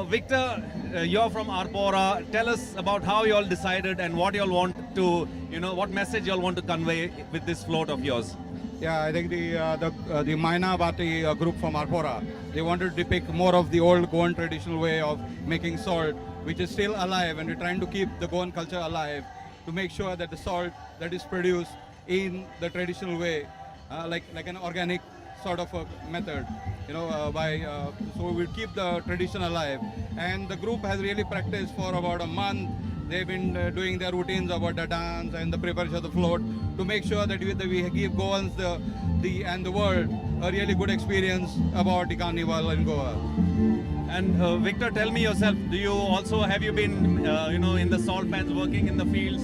Victor, you're from Arpora. Tell us about how you all decided and what you all want to, what message you all want to convey with this float of yours. Yeah, I think the Maina Bhati group from Arpora, they wanted to depict more of the old Goan traditional way of making salt, which is still alive, and we're trying to keep the Goan culture alive to make sure that the salt that is produced in the traditional way, like an organic sort of a method, so we'll keep the tradition alive. And the group has really practiced for about a month. They've been doing their routines about the dance and the preparation of the float to make sure that we give Goans and the world a really good experience about the carnival in Goa. And Victor, tell me yourself, have you been, in the salt pans working in the fields?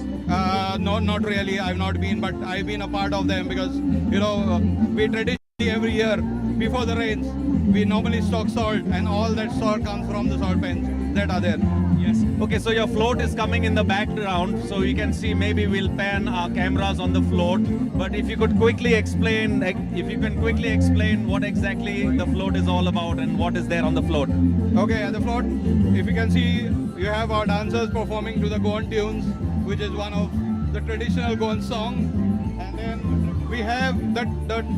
No, not really. I've not been, but I've been a part of them because, we traditionally every year before the rains, we normally stock salt, and all that salt comes from the salt pans that are there. Yes. Okay, so your float is coming in the background, so you can see, maybe we'll pan our cameras on the float. But if you could quickly explain, what exactly the float is all about and what is there on the float. Okay, at the float, if you can see, you have our dancers performing to the Goan tunes, which is one of the traditional Goan song. And then we have the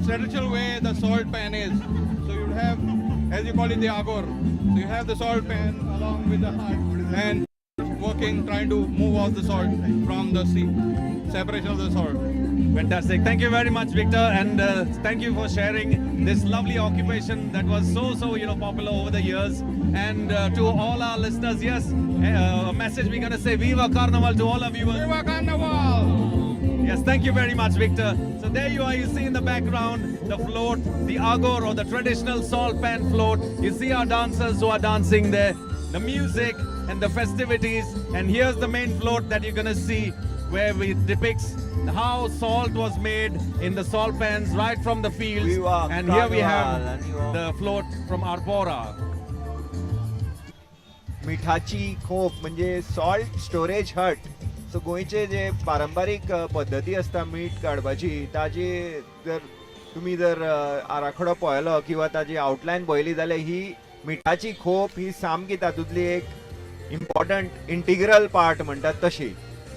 traditional way the salt pan is. So you have, as you call it, the agor. So you have the salt pan along with the heart and working, trying to move out the salt from the sea, separation of the salt. Fantastic. Thank you very much, Victor, and thank you for sharing this lovely occupation that was so popular over the years. And to all our listeners, yes, a message we're going to say Viva Carnival to all of you. Viva Carnival! Yes, thank you very much, Victor. So there you are, you see in the background the float, the agor, or the traditional salt pan float. You see our dancers who are dancing there, the music and the festivities. And here's the main float that you're going to see, where it depicts how salt was made in the salt pans right from the fields. And here we have the float from Arpora. मिठाची खोप म्हणजे salt storage हट. सो गोंयचे जे पारंपारीक पद्दती असता मीठ काडपाची, ताजी तुम्ही जर आराखडो पळयलो किंवा ताजी आउटलायन पळयली जाल्यार ही मिठाची खोप ही सामकी तातूंतली एक इम्पॉर्टंट इंटिग्रल पार्ट म्हणटात तशी.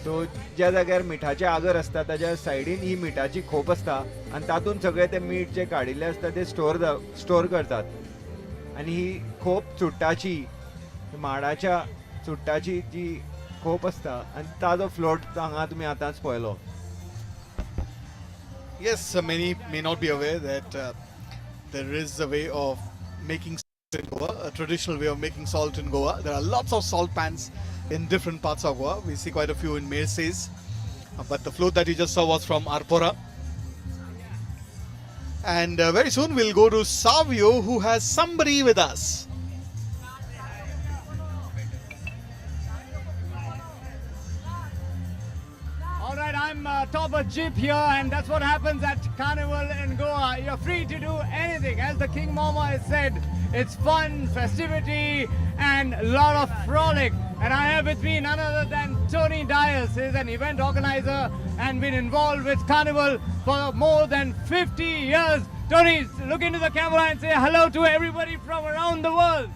सो ज्या जाग्यार मिठाचे आगर असता ताच्या सायडीन ही मिठाची खोप असता, आणि तातूंत सगळे ते मीठ जे काडिल्ले असता ते स्टोर करतात. आणि ही खोप चुट्टाची, माडाच्या चुट्टाची जी खोप असता, आणि ताजो फ्लोट हांगा तुमी आतांच पळयलो. Yes, many may not be aware that there is a way of making salt in Goa, a traditional way of making salt in Goa. There are lots of salt pans in different parts of Goa. We see quite a few in Mercedes, but the float that you just saw was from Arpora. And very soon we'll go to Savio, who has somebody with us. All right, I'm top of jeep here, and that's what happens at Carnival in Goa. You're free to do anything. As the King Mama has said, it's fun, festivity, and a lot of frolic. And I have with me none other than Tony Dias. He's an event organizer and been involved with Carnival for more than 50 years. Tony, look into the camera and say hello to everybody from around the world.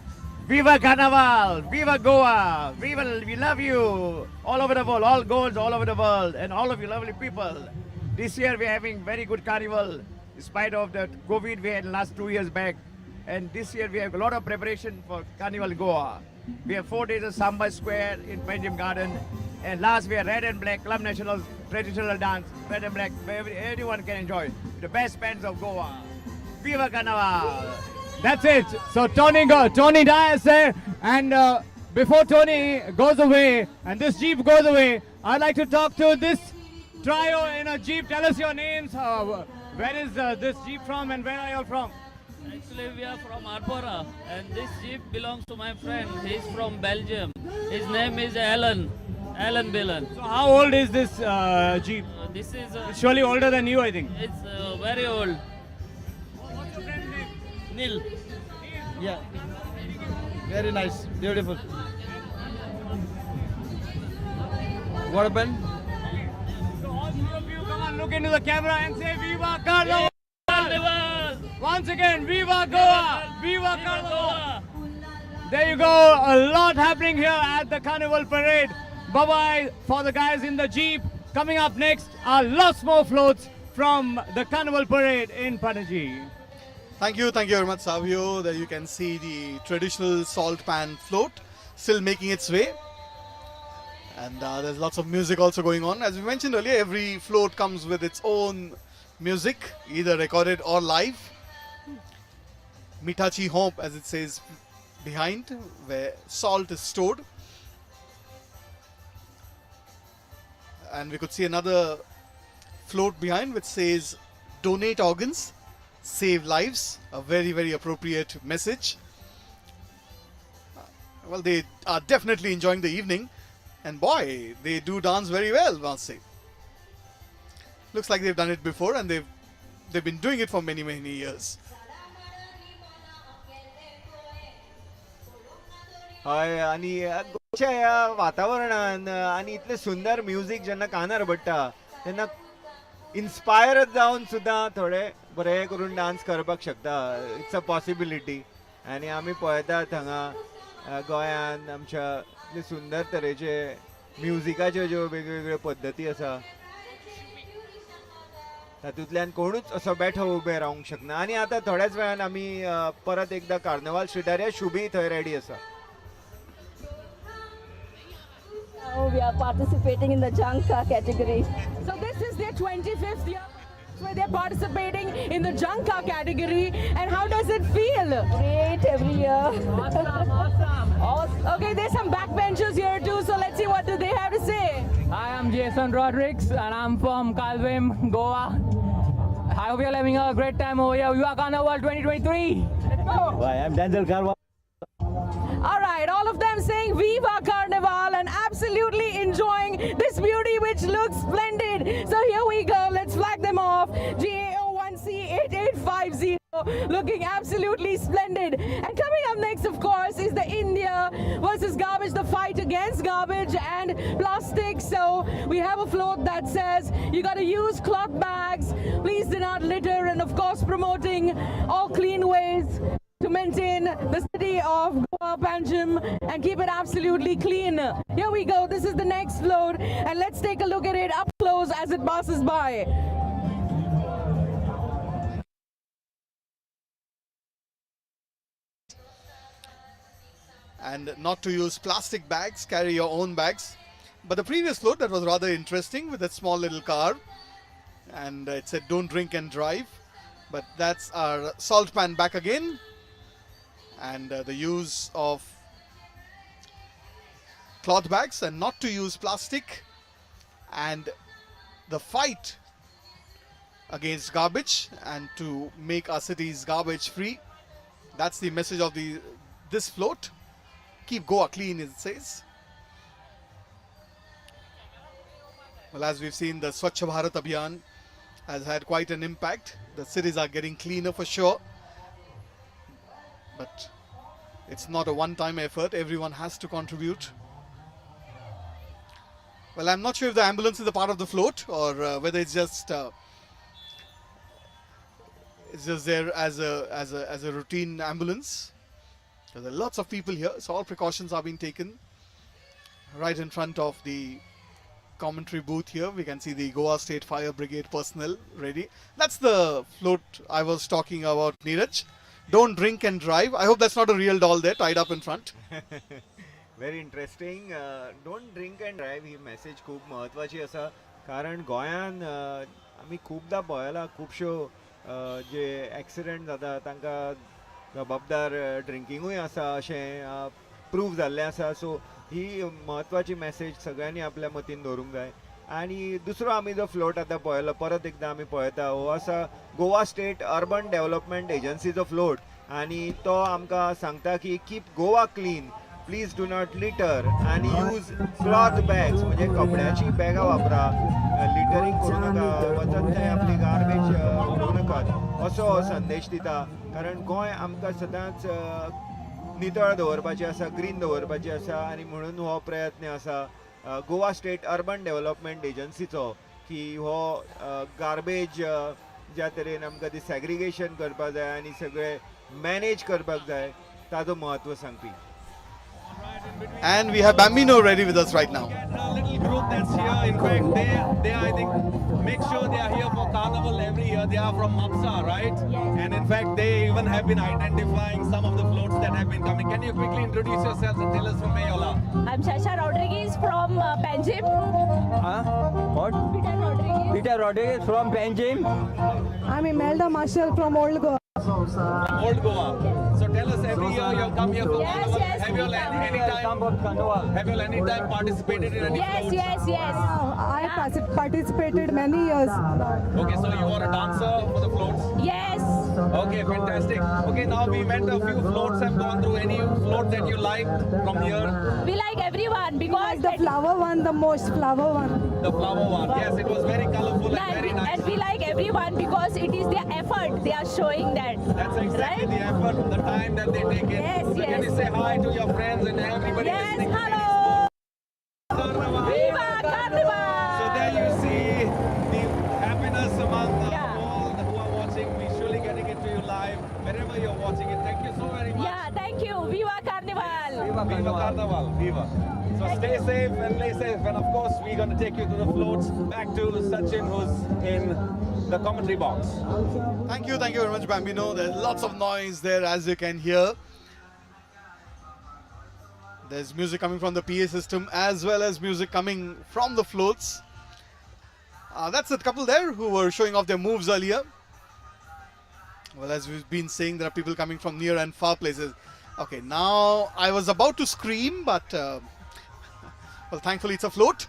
Viva Carnival! Viva Goa! We love you! All over the world, all goals all over the world, and all of you lovely people. This year we're having very good carnival, in spite of the COVID we had last 2 years back. And this year we have a lot of preparation for Carnival Goa. We have 4 days of Samba Square in Benjamin Garden. And last we have Red and Black Club National traditional dance, Red and Black, where everyone can enjoy. The best bands of Goa. Viva Carnival! That's it. So Tony Dias there, and before Tony goes away and this jeep goes away, I'd like to talk to this trio in a jeep. Tell us your names. Where is this jeep from, and where are you all from? Actually, we are from Arpora, and this jeep belongs to my friend. He's from Belgium. His name is Alan Billen. So how old is this jeep? This is It's surely older than you, I think. it's very old. What's your friend's name? Neil. Yeah. Very nice, beautiful. What happened? So all three of you come on, look into the camera and say Viva Carnival! Once again, Viva Goa! Viva Carnival! There you go, a lot happening here at the Carnival Parade. Bye-bye for the guys in the Jeep. Coming up next are lots more floats from the Carnival Parade in Panaji. Thank you very much, Savio. There you can see the traditional salt pan float still making its way. And there's lots of music also going on. As we mentioned earlier, every float comes with its own music, either recorded or live. Mitachi Home, as it says behind, where salt is stored. And we could see another float behind which says donate organs, save lives. A very, very appropriate message. Well, they are definitely enjoying the evening. And boy, they do dance very well, must say. Looks like they've done it before and they've been doing it for many, many years. हय आणि गोंयच्या ह्या वातावरणान आणि इतले सुंदर music जेन्ना कानार पडटा तेन्ना इन्स्पायर जावन सुद्दां थोडे बरे करून डान्स करपाक शकता. It's a possibility. आणि आमी पळयतात हांगा गोंयान आमच्या इतले सुंदर तरेचे म्युझिकाच्यो ज्यो वेगवेगळ्यो पद्दती आसा तातूंतल्यान कोणूच असो बेठो उबे रावंक शकना. आणि आतां थोड्याच वेळान आमी परत एकदा कार्निवाल स्ट्रीटार या शुभी थंय रेडी आसा. Now we are participating in the junk car category. So this is their 25th year where they're participating in the junk car category. And how does it feel? Great every year. Awesome. Okay, there's some backbenchers here too, so let's see what do they have to say. Hi, I'm Jason Rodriguez and I'm from Calvim, Goa. I hope you're having a great time over here. Viva Carnival 2023. Let's go. Hi, I'm Denzel Carvalho. All right, all of them saying Viva Carnival and absolutely enjoying this beauty which looks splendid. So here we go, let's flag them off. GAO1C8850 looking absolutely splendid. And coming up next, of course, is the India versus garbage, the fight against garbage and plastic. So we have a float that says you got to use cloth bags, please do not litter, and of course promoting all clean ways to maintain the city of Goa, Panjim, and keep it absolutely clean. Here we go, this is the next float, and let's take a look at it up close as it passes by. And not to use plastic bags, carry your own bags. But the previous float, that was rather interesting with that small little car. And it said don't drink and drive. But that's our salt pan back again. And the use of cloth bags and not to use plastic, and the fight against garbage and to make our cities garbage free. That's the message of this float. Keep Goa clean, it says. Well, as we've seen, the Swachh Bharat Abhiyan has had quite an impact. The cities are getting cleaner for sure. But it's not a one-time effort. Everyone has to contribute. Well, I'm not sure if the ambulance is a part of the float or whether it's just there as a routine ambulance. There are lots of people here, so all precautions are being taken. Right in front of the commentary booth here, we can see the Goa State Fire Brigade personnel ready. That's the float I was talking about, Neeraj. Don't drink and drive. I hope that's not a real doll there tied up in front. Very interesting. Don't drink and drive he message खूप महत्वाची असा. कारण गोंयान आमी खूबदा पळयला खुबश्यो जे accident जाता तांकां जबाबदार ड्रिंकिंगूय आसा अशें प्रूव जाल्लें आसा. सो ही महत्वाची मॅसेज सगळ्यांनी आपल्या मतीन दवरूंक जाय. आणि दुसरो आमी जो फ्लोट आतां पळयलो परत एकदां आमी पळयता हो आसा गोवा स्टेट अर्बन डेव्हलपमेंट एजन्सीचो फ्लोट. आणि तो आमकां सांगता की keep Goa clean, please do not litter आणि यूज क्लॉथ बॅग्स, म्हणजे कपड्याची बॅगां वापरा, लिटरिंग करूं नाका, वचत थंय आपली गार्बेज उडोवं नाकात असो संदेश दिता. कारण गोंय आमकां सदांच नितळ दवरपाची आसा, ग्रीन दवरपाची आसा आनी म्हणून हो प्रयत्न आसा गोवा स्टेट अर्बन डेव्हलपमेंट एजन्सीचो की हो गार्बेज ज्या तरेन आमकां ती सॅग्रिगेशन करपाक जाय आनी सगळे मॅनेज करपाक जाय ताजो म्हत्व सांगपी. And we have Bambino ready with us right now. A little group that's here. In fact, they I think make sure they are here for carnival every year. They are from Mapsa, right? Yes. And in fact, they even have been identifying some of the floats that have been coming. Can you quickly introduce yourselves and tell us from where you all are? I'm Shasha Rodriguez from Panjim. What? Peter Rodriguez. Peter Rodriguez from Panjim. I'm Imelda Marshall from Old Goa. From Old Goa. So tell us, every year you come here for Yes, carnival. yes, Have you all any time? Have you all any time participated in any Yes, floats? yes, yes. I participated many years. Okay, so you are a dancer for the floats. Yes. Okay, fantastic. Okay, now we met a few floats have gone through. Any float that you liked from here? We like everyone because The flower one, the most flower one. The flower one. Yes, it was very colorful and very nice. and we like everyone because it is their effort they are showing that. That's exactly Right? the effort, the time that they take in. Yes, So can yes. you say hi to your friends and everybody Yes, listening? hello. Carnival. Viva Carnival! So there you see the happiness among Yeah. all who are watching, visually getting it to you live, wherever you're watching it. Thank you so very much. Yeah, thank you. Viva Carnival! Viva Carnival. Viva. So stay safe and play safe. And of course, we're going to take you to the floats. Back to Sachin, who's in the commentary box. Thank you very much, Bambino. There's lots of noise there, as you can hear. There's music coming from the PA system as well as music coming from the floats. That's a couple there who were showing off their moves earlier. Well, as we've been saying, there are people coming from near and far places. Okay, now I was about to scream, but well, thankfully it's a float.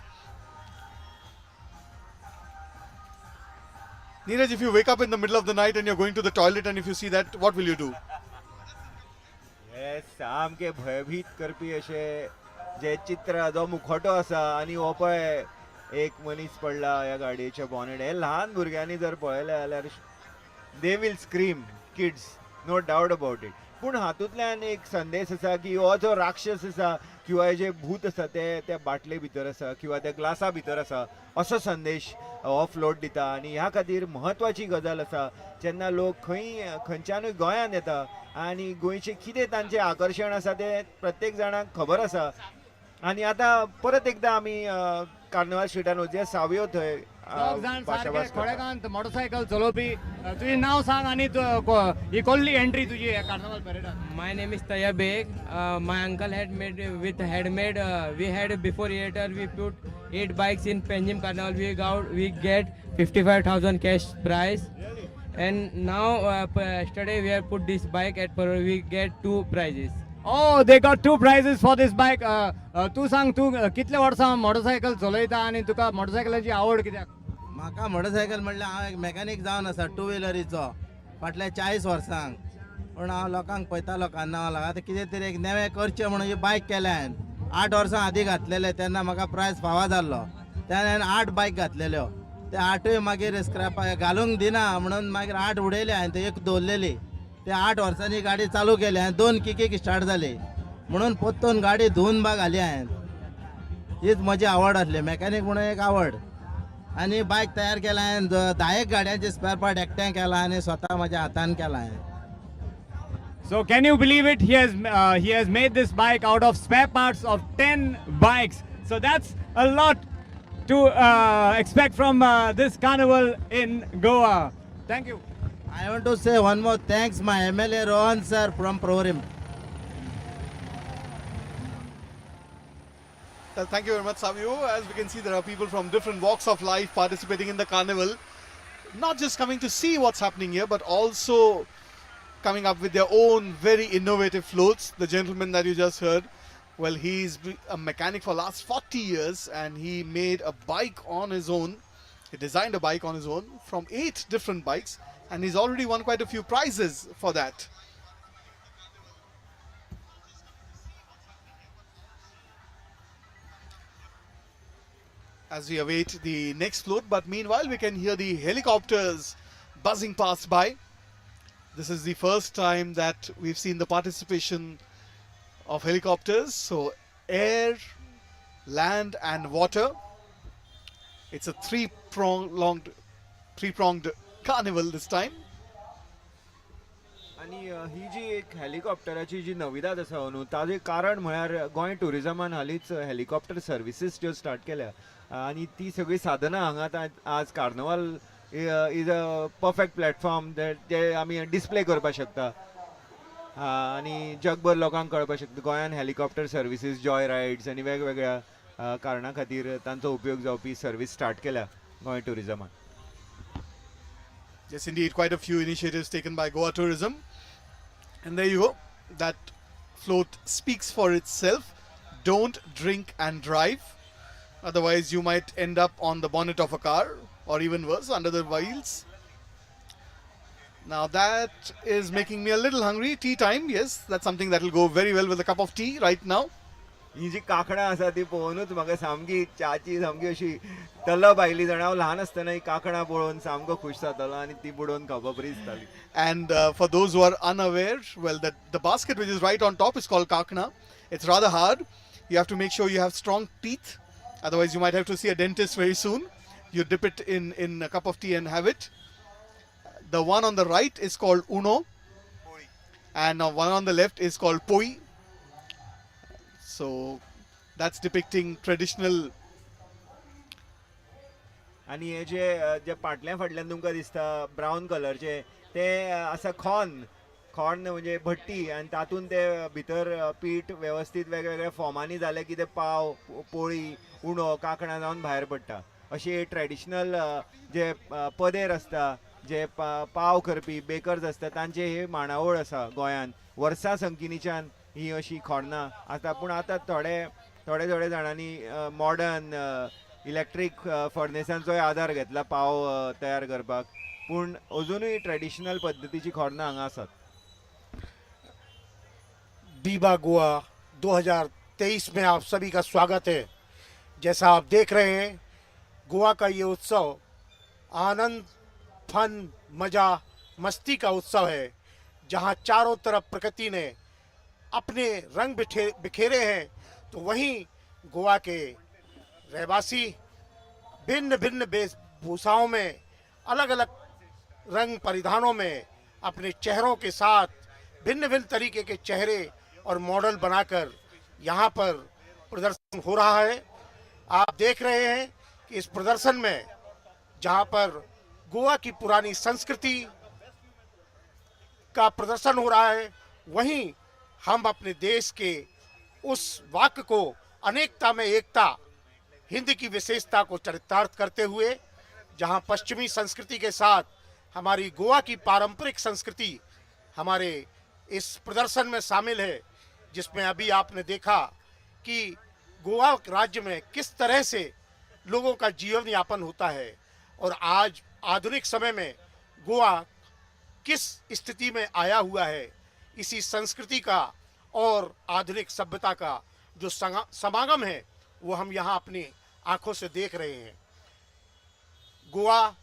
Neeraj, if you wake up in the middle of the night and you're going to the toilet and if you see that, what will you do? हे सामके भयभीत करपी अशे जे चित्र जो मुखवटो आसा आनी हो पळय एक मनीस पडला ह्या गाडयेच्या बॉनेट हे ल्हान भुरग्यांनी जर पळयलें जाल्यार they will scream kids no doubt about it. पूण हातूंतल्यान एक संदेश आसा की हो जो राक्षस आसा किंवा हे जे भूत आसा ते त्या बाटले भितर आसा किंवा त्या ग्लासा भितर आसा असो संदेश हो फ्लोट दिता. आनी ह्या खातीर म्हत्वाची गजाल आसा जेन्ना लोक खंयच्यानूय गोंयांत येता आनी गोंयचें कितें तांचें आकर्शण आसा तें प्रत्येक जाणांक खबर आसा. आनी आतां परत एकदां आमी कार्निवाल स्ट्रीटान वचया सावयो थंय दोग जाण सारके भाशाभास करता. खोडेगांत मोटरसायकल चलोवपी तुजें नांव सांग आनी ही कोल्ली एंट्री तुजी ह्या carnival परेडान. My name is Tayyab Beg. My uncle had made we had before theater we put 8 bikes in Panjim Carnival. We get 55,000 cash prize. And now yesterday we have put this bike at Parliamentary. We get 2 prizes. Oh, they got 2 prizes for this bike. तूं सांग तूं कितले वर्सां motorcycle चलयता आनी तुका मोटरसायकलाची आवड कित्याक? म्हाका मोटरसायकल म्हणल्यार हांव एक मॅकॅनीक जावन आसा 2 व्हिलरीचो फाटल्या 40 वर्सांक. पूण हांव लोकांक पळयता लोकांना हांव आतां कितें तरी एक नवें करचें म्हणून ही बायक केल्या हांवें. 8 वर्सां आदीं घातलेले तेन्ना म्हाका प्रायज फावा जाल्लो. तेन्ना हांवें 8 बायक घातलेल्यो. ते 8य मागीर स्क्रॅप घालूंक दिना म्हणून मागीर 8 उडयले हांवें ते एक दवरलेली. ते 8 वर्सांनी गाडी चालू केली हांवें 2 किकीक स्टार्ट जाली म्हणून पोत्तून गाडी धुवन बा घाली हांवें. हीच म्हजी आवड आसली मॅकॅनीक म्हणून एक आवड. आनी बायक तयार केला हांवें 10 गाडयांचे स्पेअर पार्ट एकठांय केला आनी स्वता म्हज्या हातान केला हांवें. So can you believe it? He has made this bike out of spare parts of 10 bikes. So that's a lot to expect from this carnival in Goa. Thank you. I want to say one more thanks my MLA Rohan sir from Prorim. Thank you very much, Savio. As we can see, there are people from different walks of life participating in the carnival. Not just coming to see what's happening here, but also coming up with their own very innovative floats. The gentleman that you just heard, well, he's a mechanic for last 40 years and he made a bike on his own. He designed a bike on his own from 8 different bikes and he's already won quite a few prizes for that. As we await the next float, but meanwhile we can hear the helicopters buzzing past by. This is the first time that we've seen the participation of helicopters. So air, land and water. It's a three-pronged carnival this time. आणि ही जी एक हेलिकॉप्टराची जी नविदाद आसा न्हू ताजें कारण म्हळ्यार गोंय टुरिजमान हालींच helicopter services ज्यो start केल्या आनी ती सगळी साधनां हांगा आज carnival is a perfect platform जे आमी डिस्प्ले करपाक शकता आनी जगभर लोकांक कळपाक शकता गोंयान हेलिकॉप्टर सर्विसीस जॉय रायड्स आनी वेगवेगळ्या कारणां खातीर तांचो उपयोग जावपी सर्वीस स्टार्ट केल्या Goa टुरिजमान. Yes, indeed, quite a few initiatives taken by Goa Tourism. And there you go. That float speaks for itself. Don't drink and drive. Otherwise, you might end up on the bonnet of a car or even worse, under the wheels. Now that is making me a little hungry. Tea time, yes, that's something that will go very well with a cup of tea right now. ही जी कांकणां आसा ती पळोवनूच म्हाका सामकी च्याची सामकी अशी तलब oily जाणा. हांव ल्हान आसतना ही कांकणां पळोवन सामको खुश जातालो आनी ती बुडोवन खावपाक बरी दिसताली. And for those who are unaware, well, the basket which is right on top is called kakna. It's rather hard. You have to make sure you have strong teeth. Otherwise, you might have to see a dentist very soon. You dip it in a cup of tea and have it. The one on the right is called uno. And one on the left is called poi. So that's depicting traditional. आनी हे जे फाटल्यान तुमकां दिसता brown कलरचे ते आसा खॉर्न म्हणजे भट्टी आनी तातूंत ते भितर पीठ वेवस्थीत वेगवेगळ्या फॉर्मांनी जाले की ते पाव पोळी उणो कांकणां जावन भायर पडटा. अशी ट्रेडिशनल जे पदेर आसता जे पाव करपी बेकर्स आसता तांचे हे मांडावळ आसा गोंयान वर्सां संख्येनीच्यान ही अशी खोर्नां आतां. पूण आतां थोडे जाणांनी मॉडर्न इलेक्ट्रीक फर्नेसांचोय आदार घेतला पाव तयार करपाक. पूण अजुनूय ट्रेडिशनल पद्दतीची खोर्नां हांगा आसात. बीबा गोवा 2023 में आप सभी का स्वागत है. जैसा आप देख रहे हैं गोवा का ये उत्सव आनंद फन मजा मस्ती का उत्सव है जहां चारों तरफ प्रकृति ने अपने रंग बिखेरे हैं तो वहीं गोवा के रहवासी भिन्न भिन्न वेशभूषाओं में अलग अलग रंग परिधानों में अपने चेहरों के साथ भिन्न भिन्न तरीके के चेहरे और मॉडल बनाकर यहाँ पर प्रदर्शन हो रहा है. आप देख रहे हैं कि इस प्रदर्शन में जहाँ पर गोवा की पुरानी संस्कृति का प्रदर्शन हो रहा है वहीं हम अपने देश के उस वाक्य को अनेकता में एकता हिंद की विशेषता को चरितार्थ करते हुए जहां पश्चिमी संस्कृति के साथ हमारी गोवा की पारंपरिक संस्कृति हमारे इस प्रदर्शन में शामिल है, जिसमें अभी आपने देखा कि गोवा राज्य में किस तरह से लोगों का जीवन यापन होता है और आज आधुनिक समय में गोवा किस स्थिति में आया हुआ है. इसी संस्कृति का और आधुनिक सभ्यता का जो समागम है वो हम यहाँ अपनी आंखों से देख रहे हैं. गोवा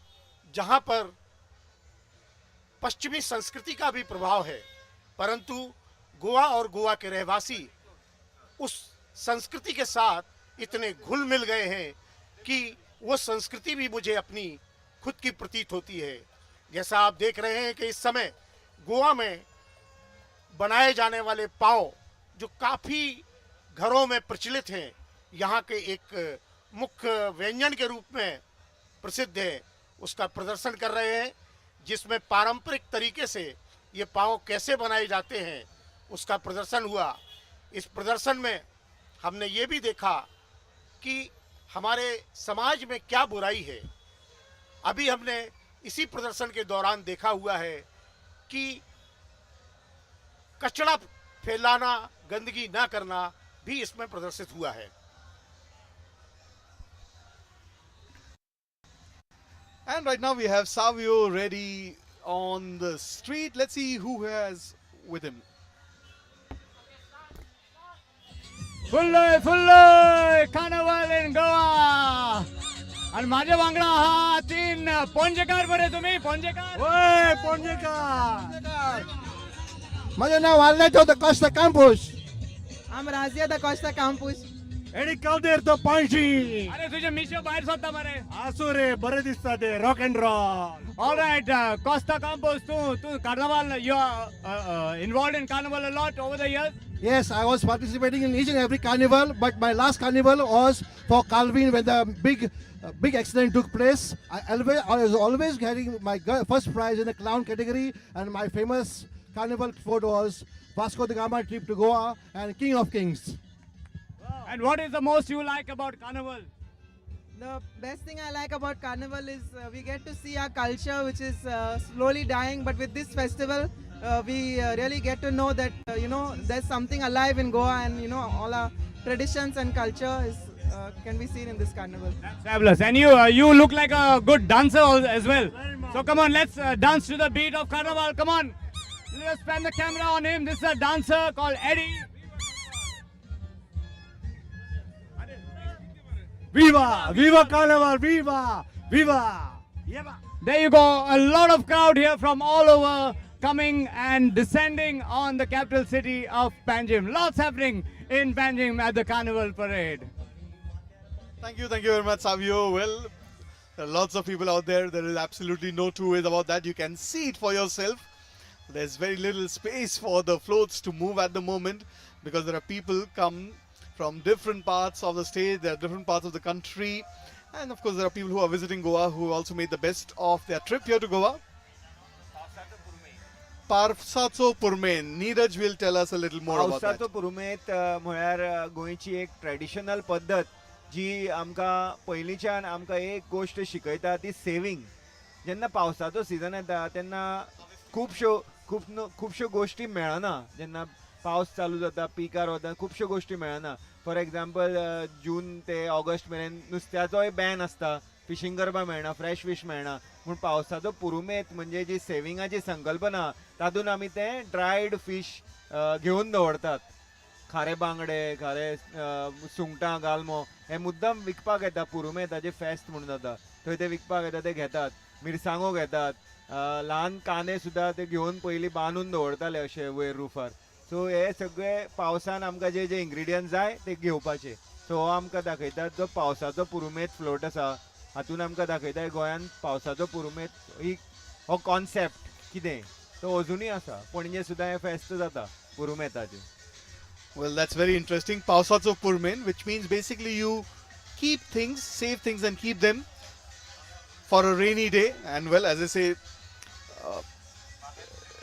जहाँ पर पश्चिमी संस्कृति का भी प्रभाव है परंतु गोवा और गोवा के रहवासी उस संस्कृति के साथ इतने घुल मिल गए हैं कि वो संस्कृति भी मुझे अपनी खुद की प्रतीत होती है. जैसा आप देख रहे हैं कि इस समय गोवा में बनाए जाने वाले पाव जो काफ़ी घरों में प्रचलित हैं, यहाँ के एक मुख्य व्यंजन के रूप में प्रसिद्ध है, उसका प्रदर्शन कर रहे हैं जिसमें पारंपरिक तरीके से ये पाव कैसे बनाए जाते हैं उसका प्रदर्शन हुआ. इस प्रदर्शन में हमने ये भी देखा कि हमारे समाज में क्या बुराई है. अभी हमने इसी प्रदर्शन के दौरान देखा हुआ है कि कचरा फैलाना गंदगी ना करना भी इसमें प्रदर्शित हुआ है. And right now we have Savio ready on the street. Let's see who has with him. Full carnival in Goa. आणि माझ्या वांगडा हा 3 पोंजेकार बरे तुम्ही पोंजेकार. ओय पोंजेकार. माझं नाव वाल्ल्याचं होतं कष्ट कांपूस. I'm Razia the Costa Campus. Eddie Calder the Panji. अरे तुझे मिशो बाहेर होता मरे. असो रे बरे दिसता ते rock and roll. All right, Costa Campos, tu Carnival, you are involved in Carnival a lot over the years. Yes, I was participating in each and every carnival, but my last carnival was for Calvin when the big accident took place. I was always getting my first prize in the clown category, and my famous carnival photo was Vasco da Gama trip to Goa and King of Kings. And what is the most you like about Carnival? The best thing I like about Carnival is we get to see our culture, which is slowly dying. But with this festival, we really get to know that there's something alive in Goa, and all our traditions and culture is can be seen in this carnival. Fabulous. And you look like a good dancer as well. So come on, let's dance to the beat of Carnival. Come on. Let's span the camera on him. This is a dancer called Eddie. Viva! Viva Carnival! Viva! Viva! There you go. A lot of crowd here from all over coming and descending on the capital city of Panjim. Lots happening in Panjim at the Carnival Parade. Thank you very much, Savio. Well, there are lots of people out there. There is absolutely no two ways about that. You can see it for yourself. There's very little space for the floats to move at the moment because there are people come from different parts of the state, there are different parts of the country, and of course there are people who are visiting Goa who also made the best of their trip here to Goa. Parsatso Purmen. Neeraj will tell us a little more about that. पावसाचो पुरुमेत म्हळ्यार गोंयची एक traditional पद्धत जी आमकां पयलींच्यान आमकां एक गोश्ट शिकयता ती सेविंग. जेन्ना पावसाचो सिजन येता तेन्ना खुबश्यो गोश्टी मेळना. जेन्ना पावस चालू जाता पिकार वता खुबश्यो गोश्टी मेळना. फॉर एग्जाम्पल जून ते ऑगस्ट मेरेन नुस्त्याचोय बॅन आसता, फिशींग करपाक मेळना, फ्रेश फीश मेळना. पूण पावसाचो पुरुमेत म्हणजे जी सेविंगाची संकल्पना तातूंत आमी ते ड्रायड फीश घेवन दवरतात. खारे बांगडे, खारे सुंगटां, गालमो हे मुद्दाम विकपाक येता. पुरुमेताचे फेस्त म्हणून जाता थंय ते विकपाक येता, ते घेतात. मिरसांगो घेतात, ल्हान कांदे सुद्दां ते घेवन पयलीं बांदून दवरताले अशे वयर रुफार. सो हे सगळे पावसान आमकां जे इंग्रिडियंट जाय ते घेवपाचे. सो हो आमकां दाखयता जो पावसाचो पुरुमेत फ्लोट आसा. हातून आमकां दाखयता गोंयांत पावसाचो पुरुमेत ही हो कॉन्सेप्ट कितें तो अजुनूय आसा. पणजे सुद्दां हे फेस्त जाता पुरुमेताचे. Well, that's very interesting. Pausatso Purmen, which means basically you keep things, save things and keep them for a rainy day. And well, as I say,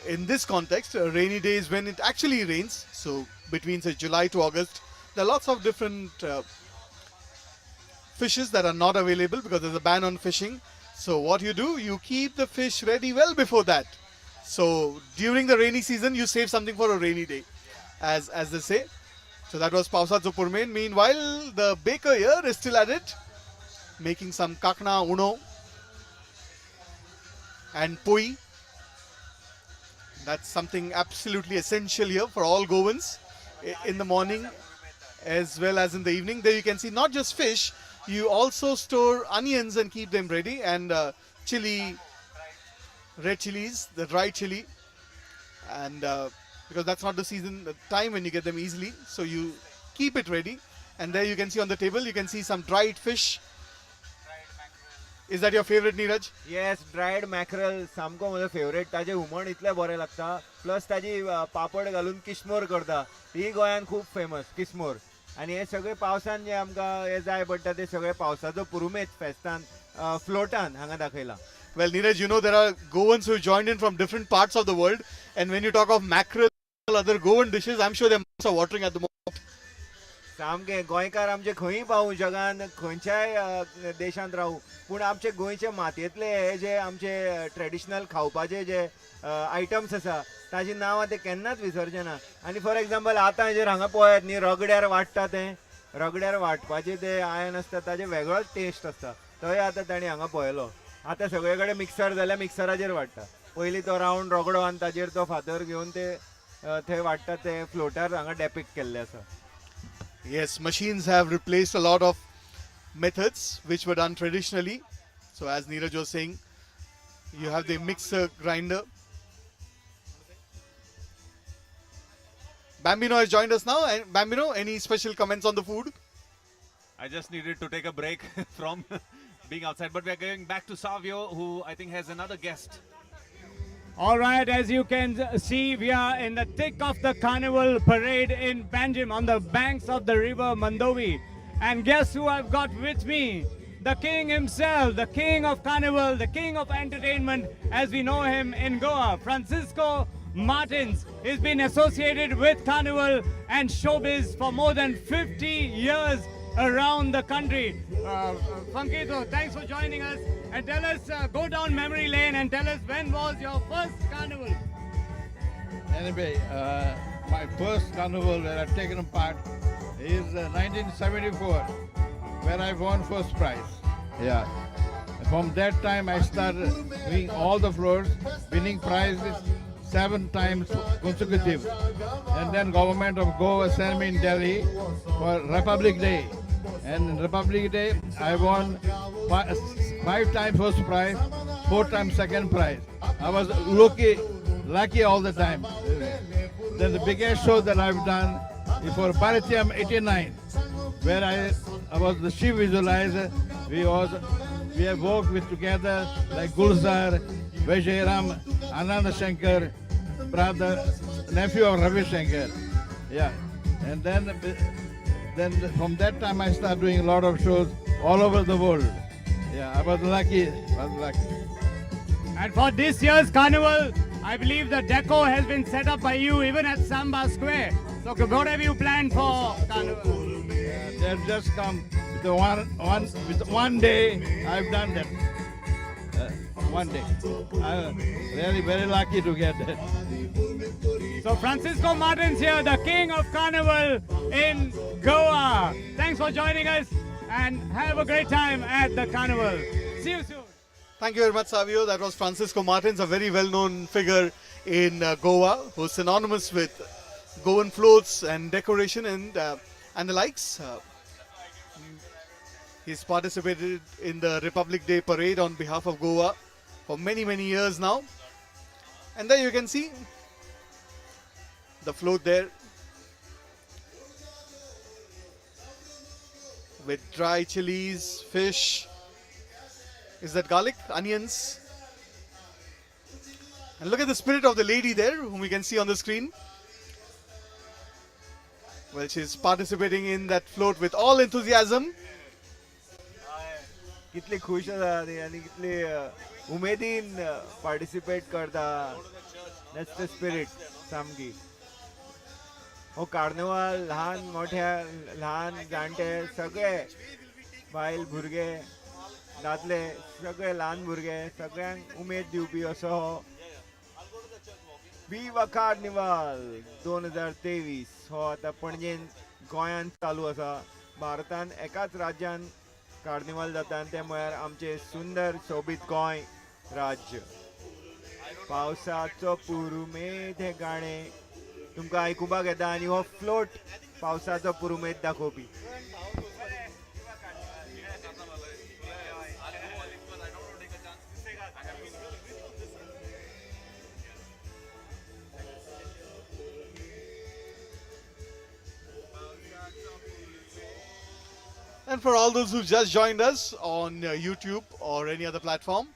in this context, a rainy day is when it actually rains. So between say July to August, there are lots of different fishes that are not available because there's a ban on fishing. So what you do, you keep the fish ready well before that. So during the rainy season, you save something for a rainy day, as they say. So that was Pausatso Purmen. Meanwhile, the baker here is still at it, making some kakna, uno and poi. That's something absolutely essential here for all Goans in the morning as well as in the evening. There you can see not just fish, you also store onions and keep them ready, and chili, red chilies, the dry chili, and because that's not the season, the time when you get them easily, so you keep it ready. And there you can see on the table, you can see some dried fish. Is that your favorite, Neeraj? Yes, dried mackerel सामको म्हजो favourite. ताजे हुमण इतले बरें लागता, plus ताजी पापड घालून किस्मोर करता, ती गोंयांत खूब फेमस किस्मोर. आनी हे सगळे पावसान जे आमकां हे जाय पडटा ते सगळे पावसाचो पुरुमेत फेस्तान फ्लोटान हांगा दाखयला. Well, Neeraj, you know there are Goans who joined in from different parts of the world, and when you talk of mackerel and other Goan dishes, I'm sure their mouths are watering at the moment. सामके गोंयकार आमचे खंय पावूं जगान खंयच्याय देशांत रावूं, पूण आमचे गोंयचे मातयेंतले हे जे आमचे ट्रेडिशनल खावपाचे जे आयटम्स आसा ताजी नांवां ते केन्नाच विसरचे ना. आनी फॉर एग्जाम्पल आतां हेजेर हांगा पळयात न्ही, रगड्यार वांट्टा तें, रगड्यार वांटपाचें तें आयन आसता ताजे वेगळोच टेस्ट आसता. थंय आतां ताणी हांगा पळयलो. आतां सगळे कडेन मिक्सर जाल्यार मिक्सराचेर वांट्टा. पयलीं तो रावंड रगडो आनी ताजेर तो फातर घेवन ते थंय वांट्टा ते फ्लोटार हांगा डेपिक्ट केल्ले आसा. Yes, machines have replaced a lot of methods which were done traditionally. So as Neeraj was saying, you have the mixer grinder. Bambino has joined us now. And Bambino, any special comments on the food? I just needed to take a break from being outside, but we're going back to Savio, who I think has another guest. All right, as you can see, we are in the thick of the carnival parade in Panjim on the banks of the river Mandovi. And guess who I've got with me? The king himself, the king of carnival, the king of entertainment as we know him in Goa, Francisco Martins. He's been associated with carnival and showbiz for more than 50 years around the country. Funkito, thanks for joining us. And tell us, go down memory lane and tell us when was your first carnival? Anyway, my first carnival where I've taken part is 1974, where I won first prize. Yeah. From that time I started doing all the floors, winning prizes 7 times consecutive. And then government of Goa sent me in Delhi for Republic Day. And in Republic Day I won 5 times first prize, 4 times second prize. I was lucky all the time. Then the biggest show that I've done is for Bharatiyam 89, where I was the chief visualizer. We have worked with together like Gulzar, Vijayram, Ananda Shankar, brother, nephew of Ravi Shankar. Yeah. And then from that time I started doing a lot of shows all over the world. Yeah, I was lucky. And for this year's carnival, I believe the deco has been set up by you even at Samba Square. So what have you planned for carnival? They've just come with one day. I've done that. One day. I'm really very lucky to get that. So Francisco Martins here, the king of carnival in Goa. Thanks for joining us and have a great time at the carnival. See you soon. Thank you very much, Savio. That was Francisco Martins, a very well-known figure in Goa, who's synonymous with Goan floats and decoration and the likes. He's participated in the Republic Day parade on behalf of Goa for many, many years now. And there you can see the float there with dry chilies, fish. Is that garlic? Onions. And look at the spirit of the lady there, whom we can see on the screen. Well, she's participating in that float with all enthusiasm. कितली खुश आसा ती आनी कितली उमेदीन participate करता. That's the spirit सामकी. हो कार्निवाल ल्हान मोठ्या ल्हान जाणटे सगळे बायल भुरगे दादले सगळे ल्हान भुरगे सगळ्यांक उमेद दिवपी असो हो विवा कार्निवाल 2023 हो आतां पणजेन गोंयांत चालू आसा. भारतान एकाच राज्यान कार्निवाल जाता आनी ते म्हळ्यार आमचे सुंदर सोबीत गोंय राज्य. पावसाचो पुरुमेद हे गाणें तुमकां आयकुपाक येता आनी हो फ्लोट पावसाचो पुरुमेद दाखोवपी. And for all those who've just joined us on YouTube or any other platform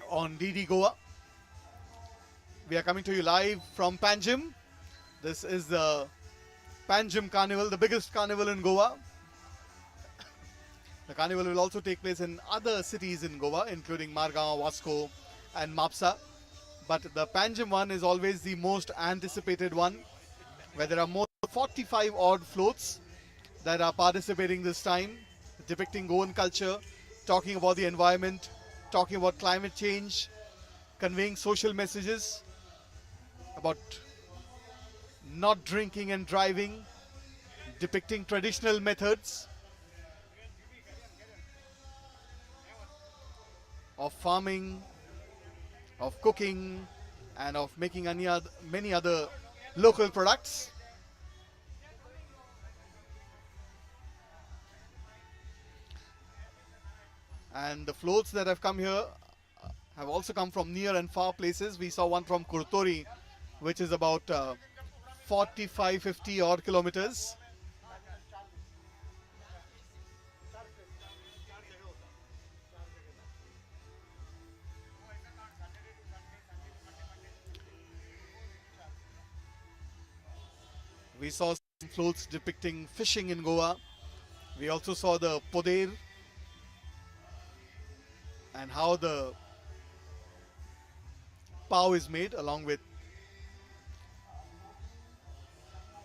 on DD Goa, we are coming to you live from Panjim. This is the Panjim Carnival, the biggest carnival in Goa. The carnival will also take place in other cities in Goa, including Margao, Vasco and Mapsa. But the Panjim one is always the most anticipated one, where there are more than 45 odd floats that are participating this time, depicting Goan culture, talking about the environment, talking about climate change, conveying social messages about not drinking and driving, depicting traditional methods of farming, of cooking, and of making many other local products. And the floats that have come here have also come from near and far places. We saw one from Kurtori, which is about 45-50 odd kilometers. We saw some floats depicting fishing in Goa. We also saw the poder and how the pav is made, along with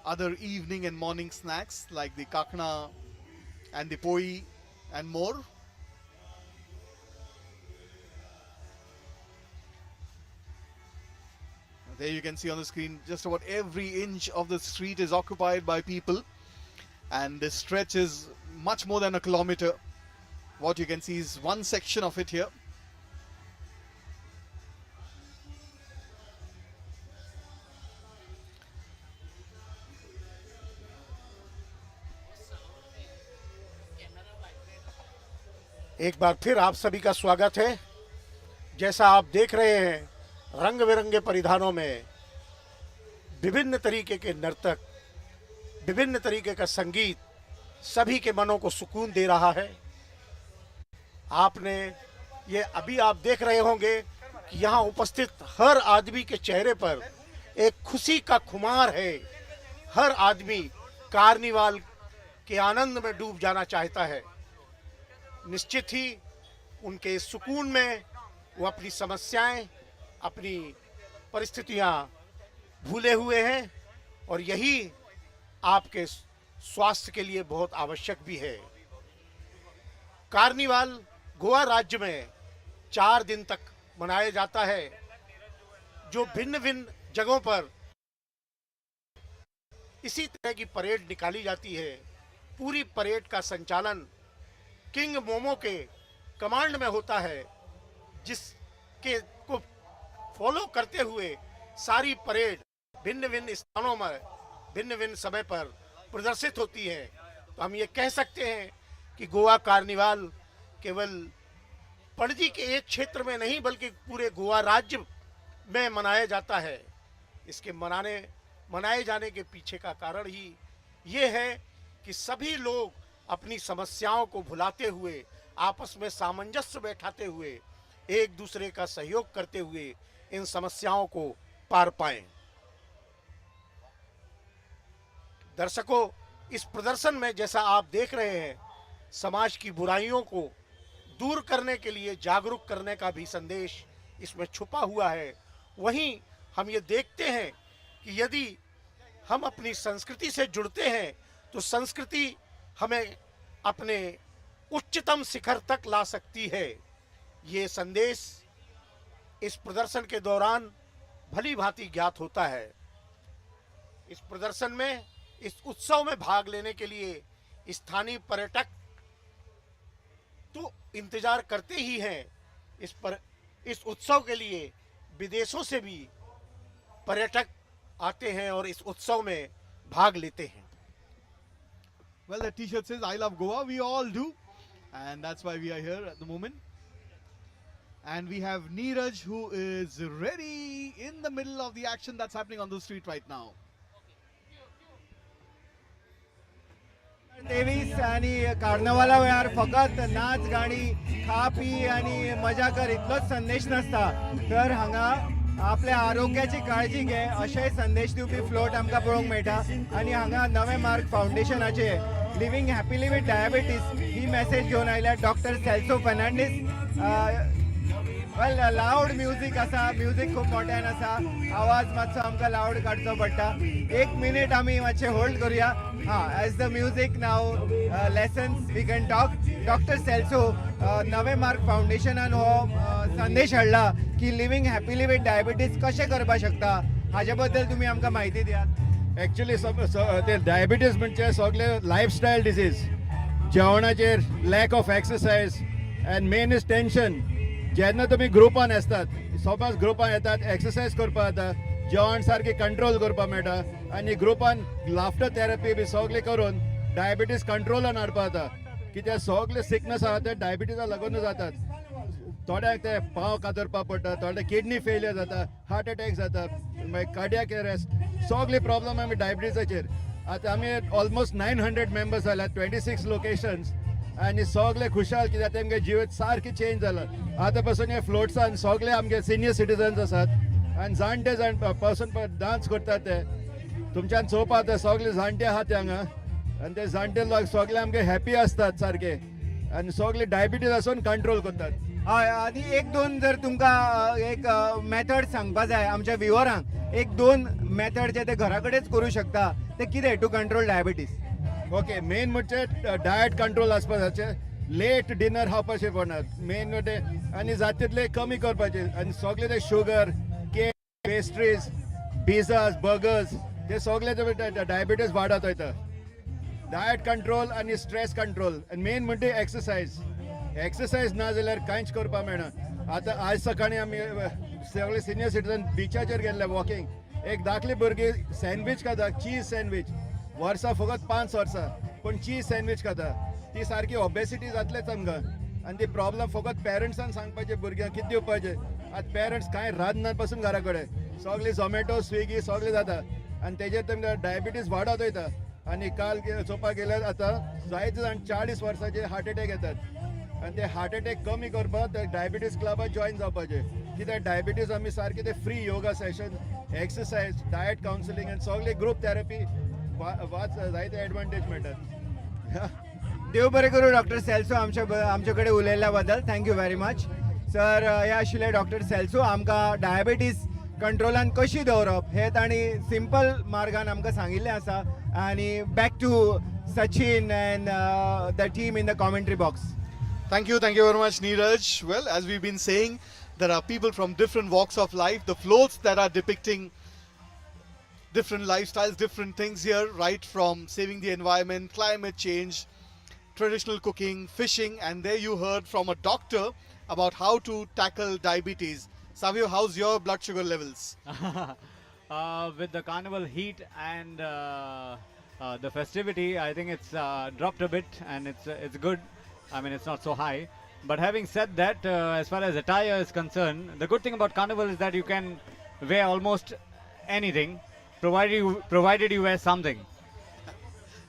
other evening and morning snacks like the kakna and the poi and more. There you can see on the screen just about every inch of the street is occupied by people, and this stretch is much more than a kilometer. What you can see is one section of it here. एक बार फिर आप सभी का स्वागत है। जैसा आप देख रहे हैं, रंग बिरंगे परिधानों में विभिन्न तरीके के नर्तक, विभिन्न तरीके का संगीत सभी के मनों को सुकून दे रहा है। आपने ये अभी आप देख रहे होंगे कि यहाँ उपस्थित हर आदमी के चेहरे पर एक खुशी का खुमार है। हर आदमी कार्निवाल के आनंद में डूब जाना चाहता है। निश्चित ही उनके सुकून में वो अपनी समस्याएं, अपनी परिस्थितियां भूले हुए हैं, और यही आपके स्वास्थ्य के लिए बहुत आवश्यक भी है। कार्निवाल गोवा राज्य में 4 दिन तक मनाया जाता है, जो भिन्न भिन्न जगहों पर इसी तरह की परेड निकाली जाती है। पूरी परेड का संचालन किंग मोमो के कमांड में होता है, जिसके को फॉलो करते हुए सारी परेड भिन्न भिन्न स्थानों में भिन्न भिन्न समय पर प्रदर्शित होती है। तो हम ये कह सकते हैं कि गोवा कार्निवाल केवल पणजी के एक क्षेत्र में नहीं बल्कि पूरे गोवा राज्य में मनाया जाता है। इसके मनाए जाने के पीछे का कारण ही ये है कि सभी लोग अपनी समस्याओं को भुलाते हुए, आपस में सामंजस्य बैठाते हुए, एक दूसरे का सहयोग करते हुए इन समस्याओं को पार पाएं। दर्शकों, इस प्रदर्शन में जैसा आप देख रहे हैं, समाज की बुराइयों को दूर करने के लिए जागरूक करने का भी संदेश इसमें छुपा हुआ है। वहीं हम ये देखते हैं कि यदि हम अपनी संस्कृति से जुड़ते हैं तो संस्कृति हमें अपने उच्चतम शिखर तक ला सकती है। ये संदेश इस प्रदर्शन के दौरान भली भांति ज्ञात होता है। इस प्रदर्शन में, इस उत्सव में भाग लेने के लिए स्थानीय पर्यटक तो इंतजार करते ही हैं। इस उत्सव के लिए विदेशों से भी पर्यटक आते हैं और इस उत्सव में भाग लेते हैं। Well, the t-shirt says I love Goa. We all do, and that's why we are here at the moment. And we have Neeraj, who is ready in the middle of the action that's happening on the street right now. 23 आणि कार्नावाला वेळार फकत नाच गाणी खा P आणि मजा कर इतलोच संदेश नसता, तर हांगा आपल्या आरोग्याची काळजी घे अशेय संदेश दिवपी फ्लोट आमकां पळोवंक मेळटा। आणि हांगा नवे मार्ग फाउंडेशनाचे लिव्हिंग हॅपीली विथ डायबिटीज ही मेसेज घेवन आयल्या doctor Celso Fernandes. Well, loud music आसा, म्युझिक खूप मोठ्यान आसा, आवाज मातसो आमकां लाऊड काडचो पडटा। 1 मिनिट आमी मातशें होल्ड करूया। As the music now lessens we can talk. Doctor Celso, नवे मार्ग फाउंडेशनान हो संदेश हाडला की लिव्हिंग हॅपीली विथ डायबिटीज कशें करपाक शकता, हाजे बद्दल तुमी आमकां म्हायती दियात। एक्चुअली ते डायबिटीज म्हणजे सगळे लायफस्टायल डिसीज, जेवणाचेर lack of exercise and main is tension. जेन्ना तुमी ग्रुपान आसतात, सपोज ग्रुपान येतात, एक्सरसाइज करपा जाता, जेवण सारकी कंट्रोल करपा मेळटा, आनी ग्रुपान लाफ्टर थेरपी बी सगळे करून डायबिटीज कंट्रोलान हाडपा जाता। कित्याक सगळे सिकनेस आहा ते डायबिटीजा लागून जातात। थोड्यांक ते पांव कातरपा पडटा, थोडे किडनी फेलियर जाता, हार्ट अटॅक जाता, मागीर कार्डियाक अरेस्ट, सगळे प्रॉब्लेम आमी डायबिटीजाचेर आतां आमी ऑलमोस्ट 900 मेंबर्स जाल्यात 26 लोकेशन्स आनी सगळे खुशाल कित्याक तेमगे जिवीत सारकी चेंज जाला आतां पासून हे फ्लोट्सान सगळे आमगे सिनियर सिटीजन्स आसात आनी जाणटे पासून डान्स करतात ते तुमच्यान चोवपाक ते सगळे जाणटे आहात हांगा आनी ते जाणटे लोक सगळे आमगे हॅपी आसतात सारके आनी सगळे डायबिटीज आसून कंट्रोल करतात. हय आनी एक दोन जर तुमकां एक मेथड सांगपा जाय आमच्या व्ह्युअरांक एक दोन मेथड जे ते घरा कडेच करूं शकता ते कितें to control diabetes. Okay main म्हणजे डायट कंट्रोल आसपा जाचे लेट डिनर खावपाचें पडनात मेन म्हणजे आनी जाता तितले कमी करपाचे आनी सगळे ते sugar cake pastries pizzas burgers ते सगळे डायबिटीज वाडत वयता. डायट कंट्रोल आनी स्ट्रेस कंट्रोल आनी मेन म्हणजे एक्सरसायज ना जाल्यार कांयच करपाक मेळना. आतां आज सकाळीं आमी सगळे सिनियर सिटीजन बिचाचेर गेल्ले वॉकिंग एक धाकली भुरगीं सँडवीच खाता चीज सँडवीच वर्सां फकत 5 वर्सां पूण चीज सँडवीच खाता ती सारकी ओबेसिटी जातलेच आमकां आनी ती प्रॉब्लम फकत पेरंट्सान सांगपाचें भुरग्यांक कितें दिवपाचें. आतां पेरंट्स कांय रांदनात पासून घरा कडेन सगळीं झोमॅटो स्विगी सगळें जाता आनी तेजेर तांकां डायबिटीज वाडत वयता आनी काल चोवपाक गेल्यार आतां जायते जाण 40 वर्सांचे हार्ट एटॅक येतात आनी ते हार्ट एटॅक कमी करपाक ते डायबिटीज क्लबात जॉयन जावपाचें कित्याक डायबिटीज आमी सारके ते free yoga session exercise diet counselling आनी सगळे ग्रूप थेरपी जायते एडवांटेज मेळटात. देव बरें करूं डॉक्टर सेल्सो आमचे कडेन उलयल्ल्या बद्दल थँक्यू व्हेरी मच सर. हे आशिल्ले डॉक्टर सेल्सो आमकां डायबिटीज कंट्रोलान कशी दवरप हे तांणी सिंपल मार्गान आमकां सांगिल्लें आसा. आनी back to Sachin and the team in the commentary box. Thank you very much, Neeraj. Well, as we've been saying, there are people from different walks of life. The floats that are depicting different lifestyles, different things here, right from saving the environment, climate change, traditional cooking, fishing, and there you heard from a doctor about how to tackle diabetes. Savio, how's your blood sugar levels? With the carnival heat and the festivity, I think it's dropped a bit, and it's good. I mean, it's not so high. But having said that, as far as attire is concerned, the good thing about carnival is that you can wear almost anything, provided you wear something.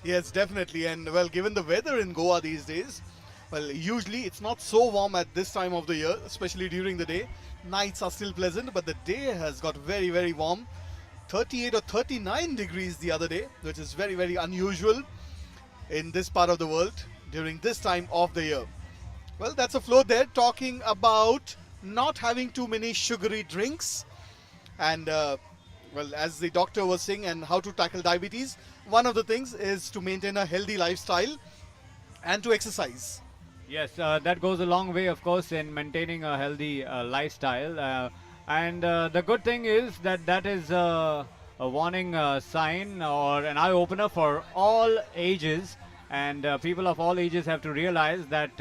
Yes, definitely. And well, given the weather in Goa these days, well, usually it's not so warm at this time of the year, especially during the day. Nights are still pleasant, but the day has got very warm. 38 or 39 degrees the other day, which is very unusual in this part of the world during this time of the year. Well, that's a float there talking about not having too many sugary drinks and well, as the doctor was saying, and how to tackle diabetes. One of the things is to maintain a healthy lifestyle and to exercise. Yes, that goes a long way, of course, in maintaining a healthy lifestyle. And the good thing is that is a warning sign or an eye opener for all ages. And people of all ages have to realize that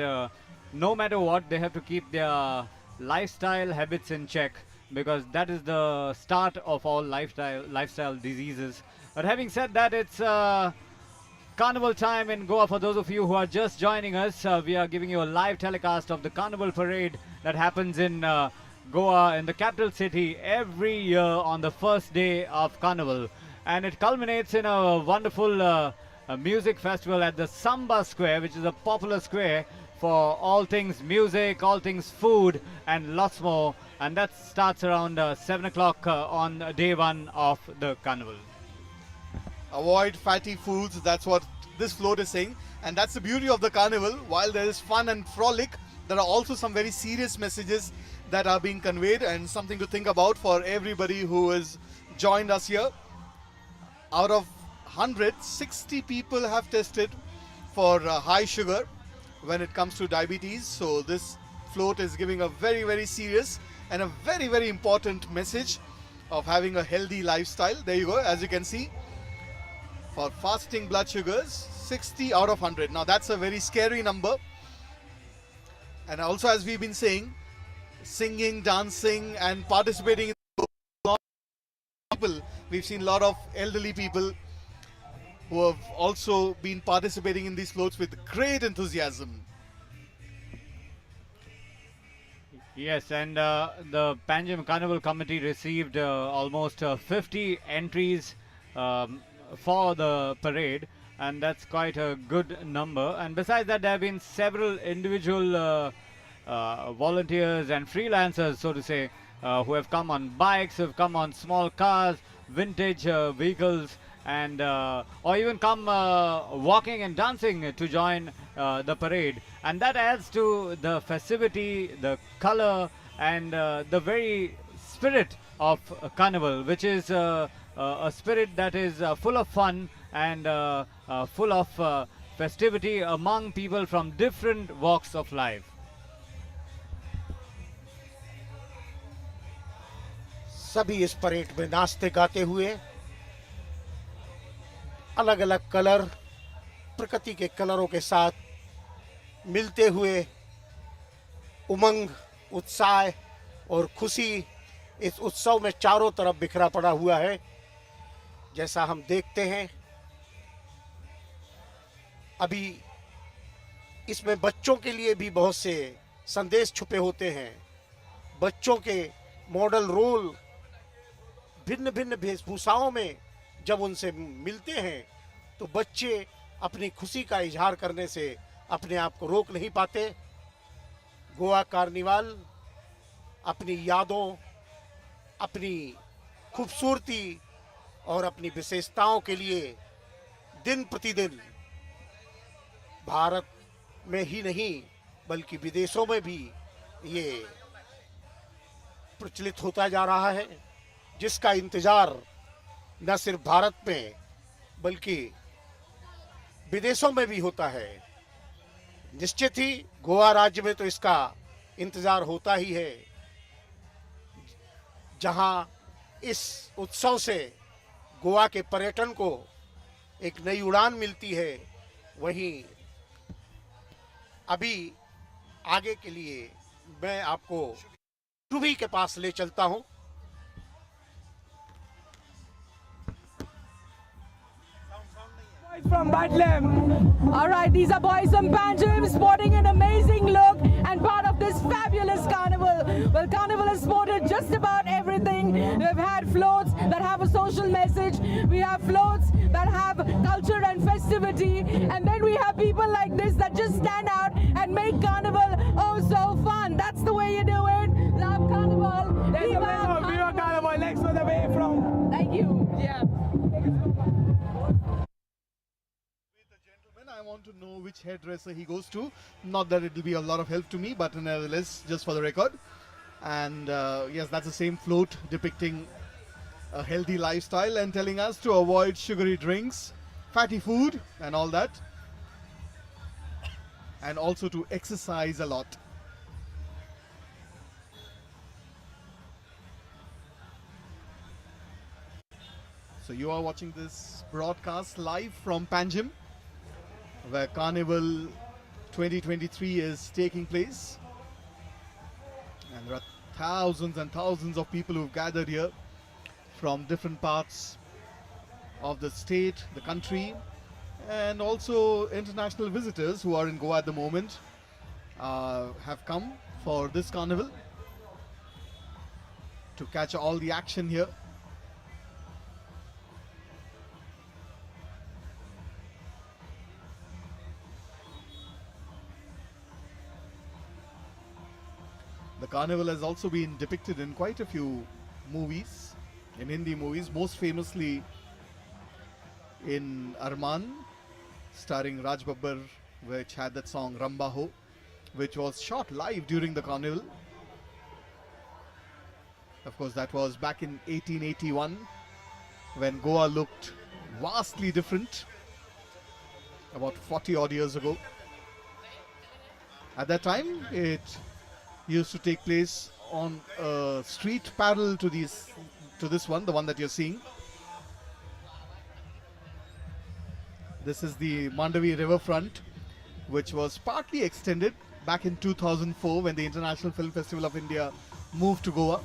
no matter what, they have to keep their lifestyle habits in check, because that is the start of all lifestyle diseases. But having said that, it's carnival time in Goa. For those of you who are just joining us, we are giving you a live telecast of the carnival parade that happens in Goa, in the capital city, every year on the first day of carnival. And it culminates in a wonderful a music festival at the Samba Square, which is a popular square for all things music, all things food, and lots more. And that starts around 7 o'clock on day one of the carnival. Avoid fatty foods, that's what this float is saying. And that's the beauty of the carnival. While there is fun and frolic, there are also some very serious messages that are being conveyed and something to think about for everybody who has joined us here. Out of 100, 60 people have tested for high sugar when it comes to diabetes. So this float is giving a very serious and a very important message of having a healthy lifestyle. There you go, as you can see. For fasting blood sugars, 60 out of 100. Now that's a very scary number. And also, as we've been saying, singing, dancing and participating in people. We've seen a lot of elderly people who have also been participating in these floats with great enthusiasm. Yes, and the Panjim Carnival Committee received almost 50 entries for the parade, and that's quite a good number. And besides that, there have been several individual volunteers and freelancers, so to say, who have come on bikes, who have come on small cars, vintage vehicles, and or even come walking and dancing to join the parade. And that adds to the festivity, the color, and the very spirit of carnival, which is a spirit that is full of fun and full of festivity among people from different walks of life. सभी इस parade में नाचते गाते हुए, अलग अलग colour, प्रकृति के कलरों के साथ मिलते हुए, उमंग, उत्साह और खुशी इस उत्सव में चारों तरफ बिखरा पड़ा हुआ है। जैसा हम देखते हैं, अभी इसमें बच्चों के लिए भी बहुत से संदेश छुपे होते हैं। बच्चों के मॉडल रोल भिन्न भिन्न वेशभूषाओं में जब उनसे मिलते हैं, तो बच्चे अपनी खुशी का इजहार करने से अपने आप को रोक नहीं पाते। गोवा कार्निवाल अपनी यादों, अपनी खूबसूरती और अपनी विशेषताओं के लिए दिन प्रतिदिन भारत में ही नहीं बल्कि विदेशों में भी ये प्रचलित होता जा रहा है, जिसका इंतजार न सिर्फ भारत में बल्कि विदेशों में भी होता है। निश्चित ही गोवा राज्य में तो इसका इंतजार होता ही है, जहां इस उत्सव से गोवा के पर्यटन को एक नई उड़ान मिलती है। वहीं अभी आगे के लिए मैं आपको टूबी के पास ले चलता हूं। From Badlam. All right, these are boys from Panjim sporting an amazing look and part of this fabulous carnival. Well, carnival has sported just about everything. We've had floats that have a social message. We have floats that have culture and festivity. And then we have people like this that just stand out and make carnival oh so fun. That's the way you do it. Love carnival. Viva Carnival. Next for the way from. Thank you. Yeah. I want to know which hairdresser he goes to. Not that it will be a lot of help to me, but nevertheless, just for the record. And yes, that's the same float depicting a healthy lifestyle and telling us to avoid sugary drinks, fatty food and all that. And also to exercise a lot. So you are watching this broadcast live from Panjim, where Carnival 2023 is taking place. And there are thousands and thousands of people who've gathered here from different parts of the state, the country, and also international visitors who are in Goa at the moment have come for this carnival to catch all the action here. The carnival has also been depicted in quite a few movies, in Hindi movies, most famously in Arman, starring Raj Babbar, which had that song Ramba Ho, which was shot live during the carnival. Of course, that was back in 1881, when Goa looked vastly different, about 40 odd years ago. At that time, it used to take place on a street parallel to this one, the one that you're seeing. This is the Mandavi riverfront, which was partly extended back in 2004 when the International Film Festival of India moved to Goa.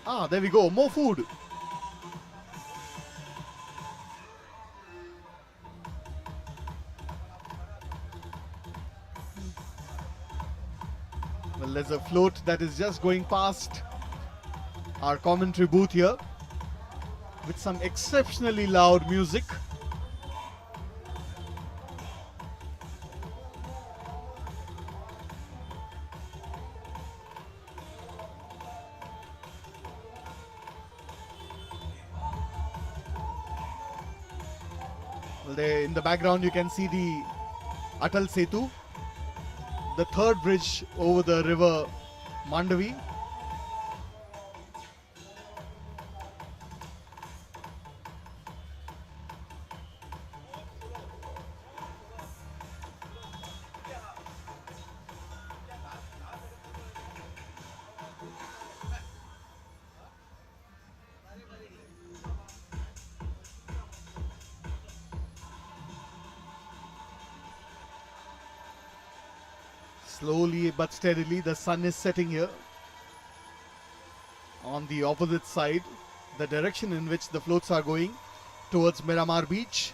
Ah, there we go, more food. Well, there's a float that is just going past our commentary booth here with some exceptionally loud music. Well, in the background you can see the Atal Setu, the third bridge over the river Mandavi. Slowly but steadily the sun is setting here. On the opposite side, the direction in which the floats are going towards Miramar Beach.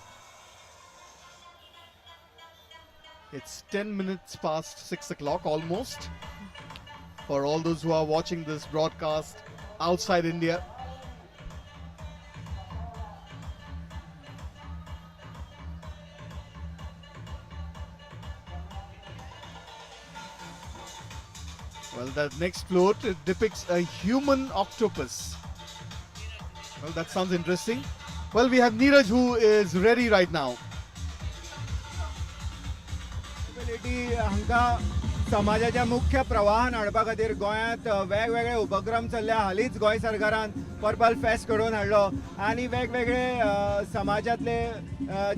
It's 10 minutes past 6 o'clock almost. For all those who are watching this broadcast outside India, well, the next float, it depicts a human octopus. Well, that sounds interesting. Well, we have Neeraj who is ready right now. हांकां समाजाच्या मुख्य प्रवाहान हाडपा खातीर गोंयांत वेगवेगळे उपक्रम चल्ल्या. हालींच गोंय सरकारान पर्पल फेस्ट घडोवन हाडलो आनी वेगवेगळे समाजांतले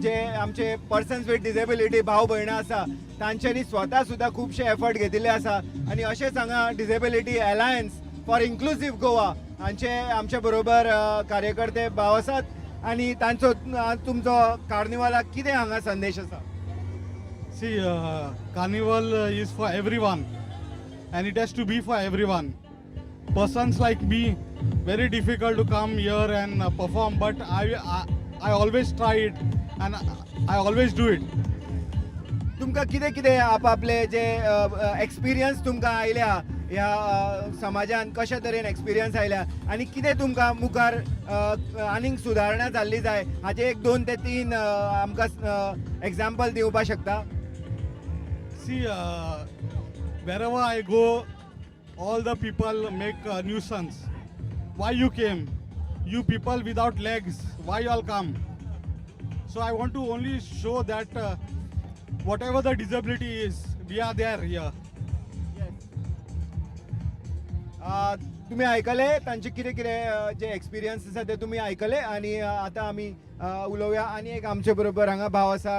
जे आमचे पर्सन्स विथ डिसेबिलिटी भाव भयणां आसा तांच्यांनी स्वता सुद्दां खुबशे एफर्ट घेतिल्ले आसा आनी अशेंच हांगा डिसेबिलिटी अलायन्स फॉर इन्क्लुसीव गोवा हांचे आमचे बरोबर कार्यकर्ते भाव आसात आनी तांचो तुमचो कार्निवालाक कितें हांगा संदेश आसा? See, carnival is for everyone and it has to be for everyone. Persons like me, very difficult to come here and perform, but I always try it and I always do it. तुमकां कितें कितें आपआपले जे experience तुमकां आयल्या ह्या समाजान कशा तरेन एक्सपिरियन्स आयल्या आनी कितें तुमकां मुखार आनीक सुदारणा जाल्ली जाय हाचे एक 2 ते 3 आमकां एग्जाम्पल दिवपाक शकता? See, wherever I go, all the people make a nuisance. Why you came? You people without legs, why you all come? So I want to only show that whatever the disability is, we are there here. तुम्ही आयकले तांचे कितें कितें जे experience आसा ते तुम्ही आयकले आनी आतां आमी उलोवया आनी एक आमचे बरोबर हांगा भाव आसा.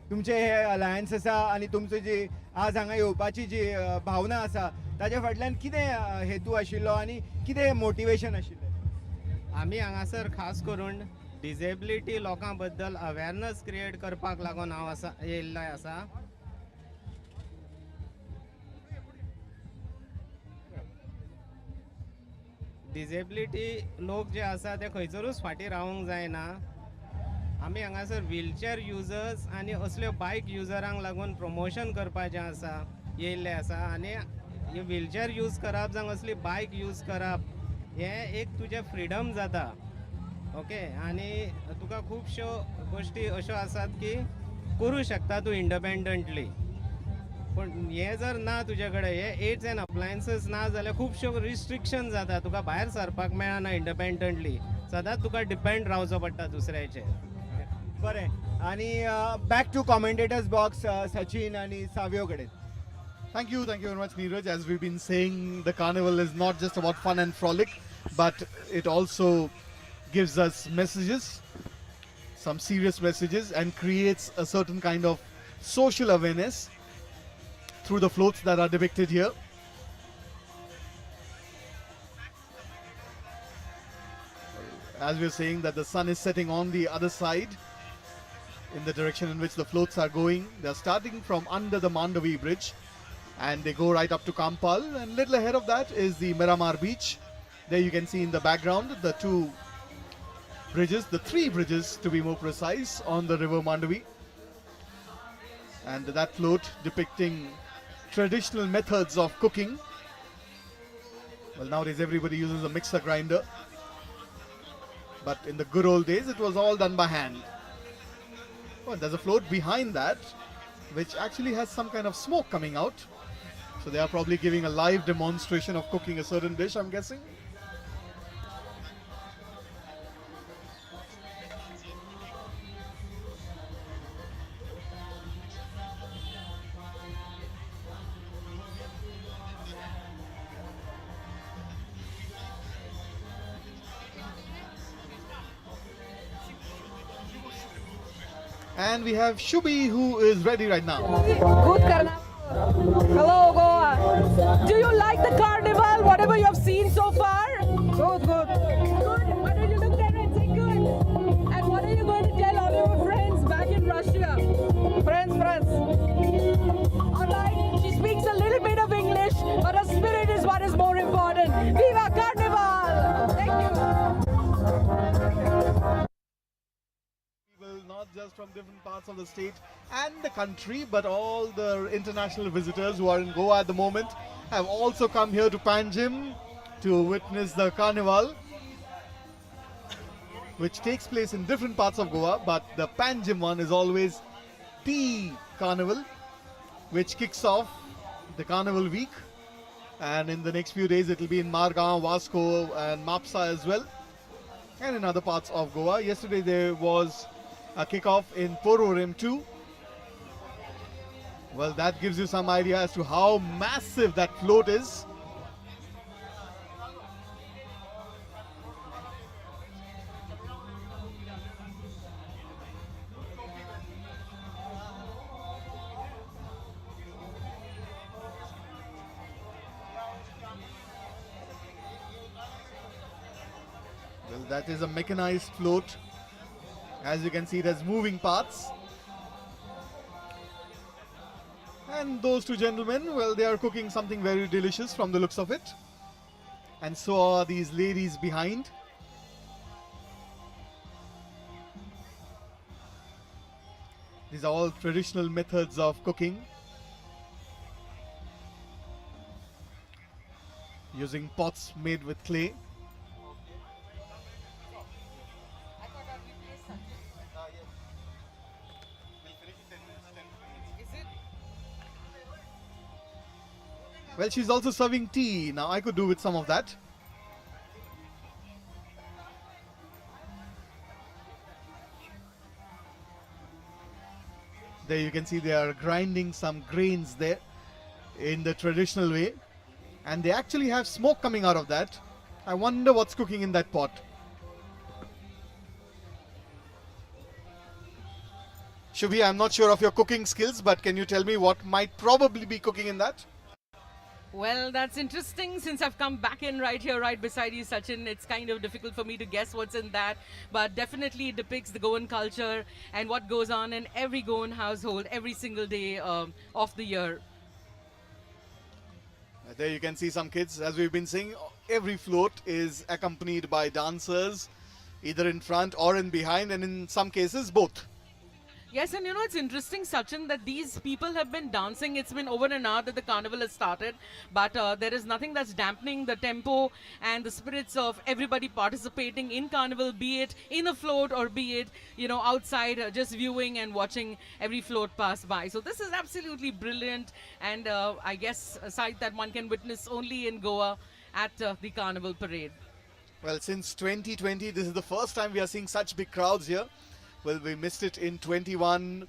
तुमचे हे अलायन्स आसा आनी तुमची जी आज हांगा येवपाची जी भावना आसा ताजे फाटल्यान कितें हेतू आशिल्लो आनी कितें मोटिवेशन आशिल्लें? आमी हांगासर खास करून डिसेबिलिटी लोकां बद्दल अवेरनस क्रिएट करपाक लागून हांव येयल्लो आसा. डिसेबिलिटी लोक जे आसा ते खंयसरूच फाटीं रावंक जायना. आमी हांगासर व्हीलचेअर युजर्स आनी असल्यो बायक युजरांक लागून प्रमोशन करपाचें आसा येयल्ले आसा आनी व्हीलचेअर यूज करप जावं असली बायक यूज करप हें एक तुजें फ्रिडम जाता. ओके, आनी तुका खुबश्यो गोश्टी अश्यो आसात की करूं शकता तूं इंडिपेंडंटली. पूण हें जर ना तुजे कडेन हे एड्स एंड अप्लायन्सीस ना जाल्यार खुबश्यो रिस्ट्रिक्शन जाता. तुका भायर सरपाक मेळना इंडिपेंडंटली. सदांच तुका डिपेंड रावचो पडटा दुसऱ्याचेर. बरें, आनी back to commentators box Sachin आनी सावियो कडेन. Thank you very much, Neeraj. As we've been saying, the carnival is not just about fun and frolic, but it also gives us messages, some serious messages, and creates a certain kind of social awareness through the floats that are depicted here. As we're saying that the sun is setting on the other side in the direction in which the floats are going. They're starting from under the Mandavi bridge and they go right up to Kampal, and little ahead of that is the Miramar beach. There you can see in the background the two bridges, the three bridges to be more precise, on the river Mandavi, and that float depicting traditional methods of cooking. Well, nowadays everybody uses a mixer grinder, but in the good old days it was all done by hand. Oh, there's a float behind that which actually has some kind of smoke coming out. So they are probably giving a live demonstration of cooking a certain dish, I'm guessing. And we have Shubhi who is ready right now. Good carnival. Hello, Goa. Do you like the carnival? Whatever you have seen so far? Good, good. Good. Why don't you look there and say good? And what are you going to tell all your friends back in Russia? Friends. All right. She speaks a little bit of English, but her spirit is what is more important. Viva Carnival! Thank you. Not just from different parts of the state and the country, but all the international visitors who are in Goa at the moment have also come here to Panjim to witness the carnival, which takes place in different parts of Goa, but the Panjim one is always the carnival, which kicks off the carnival week, and in the next few days it will be in Margao, Vasco and Mapsa as well, and in other parts of Goa. Yesterday there was a kickoff in Pororim too. Well, that gives you some idea as to how massive that float is. Well, that is a mechanized float. As you can see, it has moving parts. And those two gentlemen, well, they are cooking something very delicious from the looks of it. And so are these ladies behind. These are all traditional methods of cooking, using pots made with clay. Well, she's also serving tea. Now, I could do with some of that. There you can see they are grinding some grains there in the traditional way. And they actually have smoke coming out of that. I wonder what's cooking in that pot. Shubhi, I'm not sure of your cooking skills, but can you tell me what might probably be cooking in that? Well, that's interesting. Since I've come back in right here, right beside you, Sachin, it's kind of difficult for me to guess what's in that. But definitely it depicts the Goan culture and what goes on in every Goan household every single day of the year. There you can see some kids. As we've been saying, every float is accompanied by dancers, either in front or in behind, and in some cases both. Yes, and you know, it's interesting, Sachin, that these people have been dancing. It's been over an hour that the carnival has started, but there is nothing that's dampening the tempo and the spirits of everybody participating in carnival, be it in a float or be it, you know, outside, just viewing and watching every float pass by. So this is absolutely brilliant, and I guess a sight that one can witness only in Goa at the carnival parade. Well, since 2020, this is the first time we are seeing such big crowds here. Well, we missed it in 21.